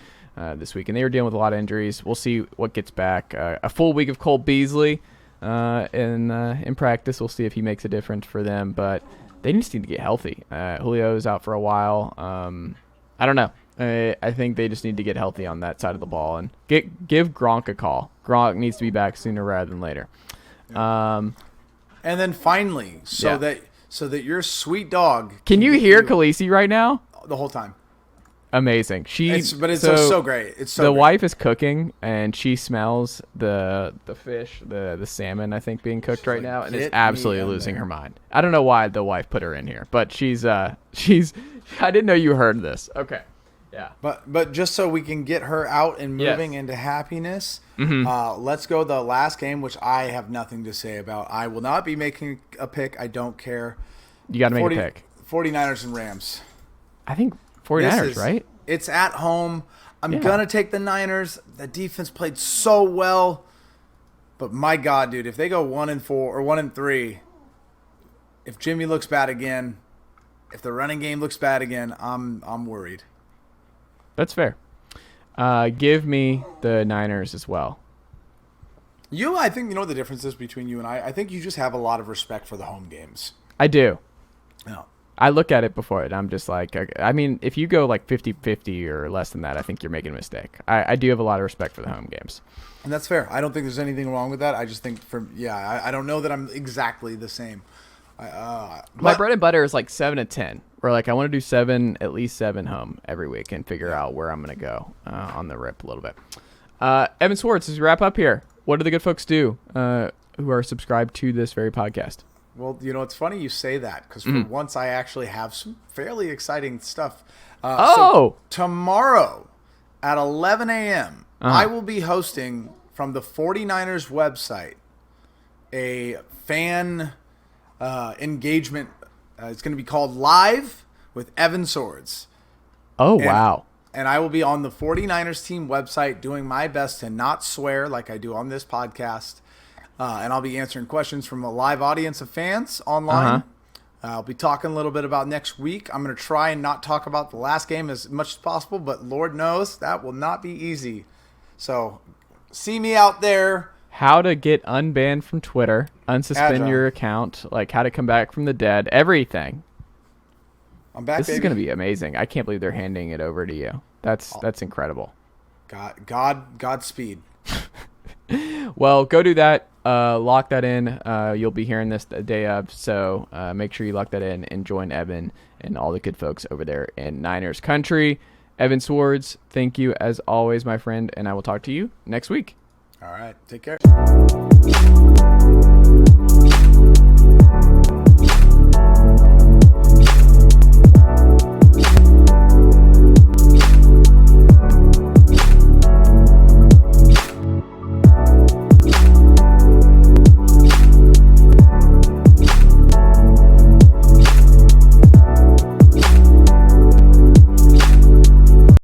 this week, and they were dealing with a lot of injuries. We'll see what gets back. A full week of Cole Beasley in practice. We'll see if he makes a difference for them, but they just need to get healthy. Julio's out for a while. I don't know. I think they just need to get healthy on that side of the ball and give Gronk a call. Gronk needs to be back sooner rather than later. And then finally, so that your sweet dog can you hear Khaleesi right now? The whole time. Amazing. It's so great. It's so the great. wife is cooking and she smells the fish, the salmon I think being cooked right now, and is absolutely losing her mind. I don't know why the wife put her in here, but she's I didn't know you heard this. Okay. Yeah. But just so we can get her out and moving into happiness, let's go the last game, which I have nothing to say about. I will not be making a pick. I don't care. You got to make a pick. 49ers and Rams. I think 49ers, right? It's at home. I'm going to take the Niners. The defense played so well. But my God, dude, if they go 1-4 or 1-3, if Jimmy looks bad again, if the running game looks bad again, I'm worried. That's fair. Give me the Niners as well. I think you know the difference is between you and I. I think you just have a lot of respect for the home games. I do. No. I look at it before it. I'm just like, I mean, if you go like 50-50 or less than that, I think you're making a mistake. I do have a lot of respect for the home games. And that's fair. I don't think there's anything wrong with that. I just think I don't know that I'm exactly the same. My bread and butter is like 7-10. Where like I want to do at least seven home every week and figure out where I'm going to go on the rip a little bit. Evan Sowards, as we wrap up here, what do the good folks do who are subscribed to this very podcast? Well, it's funny you say that because for once I actually have some fairly exciting stuff. So tomorrow at 11 a.m., I will be hosting from the 49ers website a fan engagement. It's going to be called Live with Evan Sowards. Wow. And I will be on the 49ers team website doing my best to not swear like I do on this podcast. And I'll be answering questions from a live audience of fans online. I'll be talking a little bit about next week. I'm going to try and not talk about the last game as much as possible, but Lord knows that will not be easy. So see me out there. How to get unbanned from Twitter, unsuspend your account, like how to come back from the dead, everything. I'm back, This baby. is going to be amazing. I can't believe they're handing it over to you. That's incredible. Godspeed. Well, go do that. Lock that in. You'll be hearing this the day of, so make sure you lock that in and join Evan and all the good folks over there in Niners country. Evan Sowards, thank you as always, my friend, and I will talk to you next week. All right. Take care.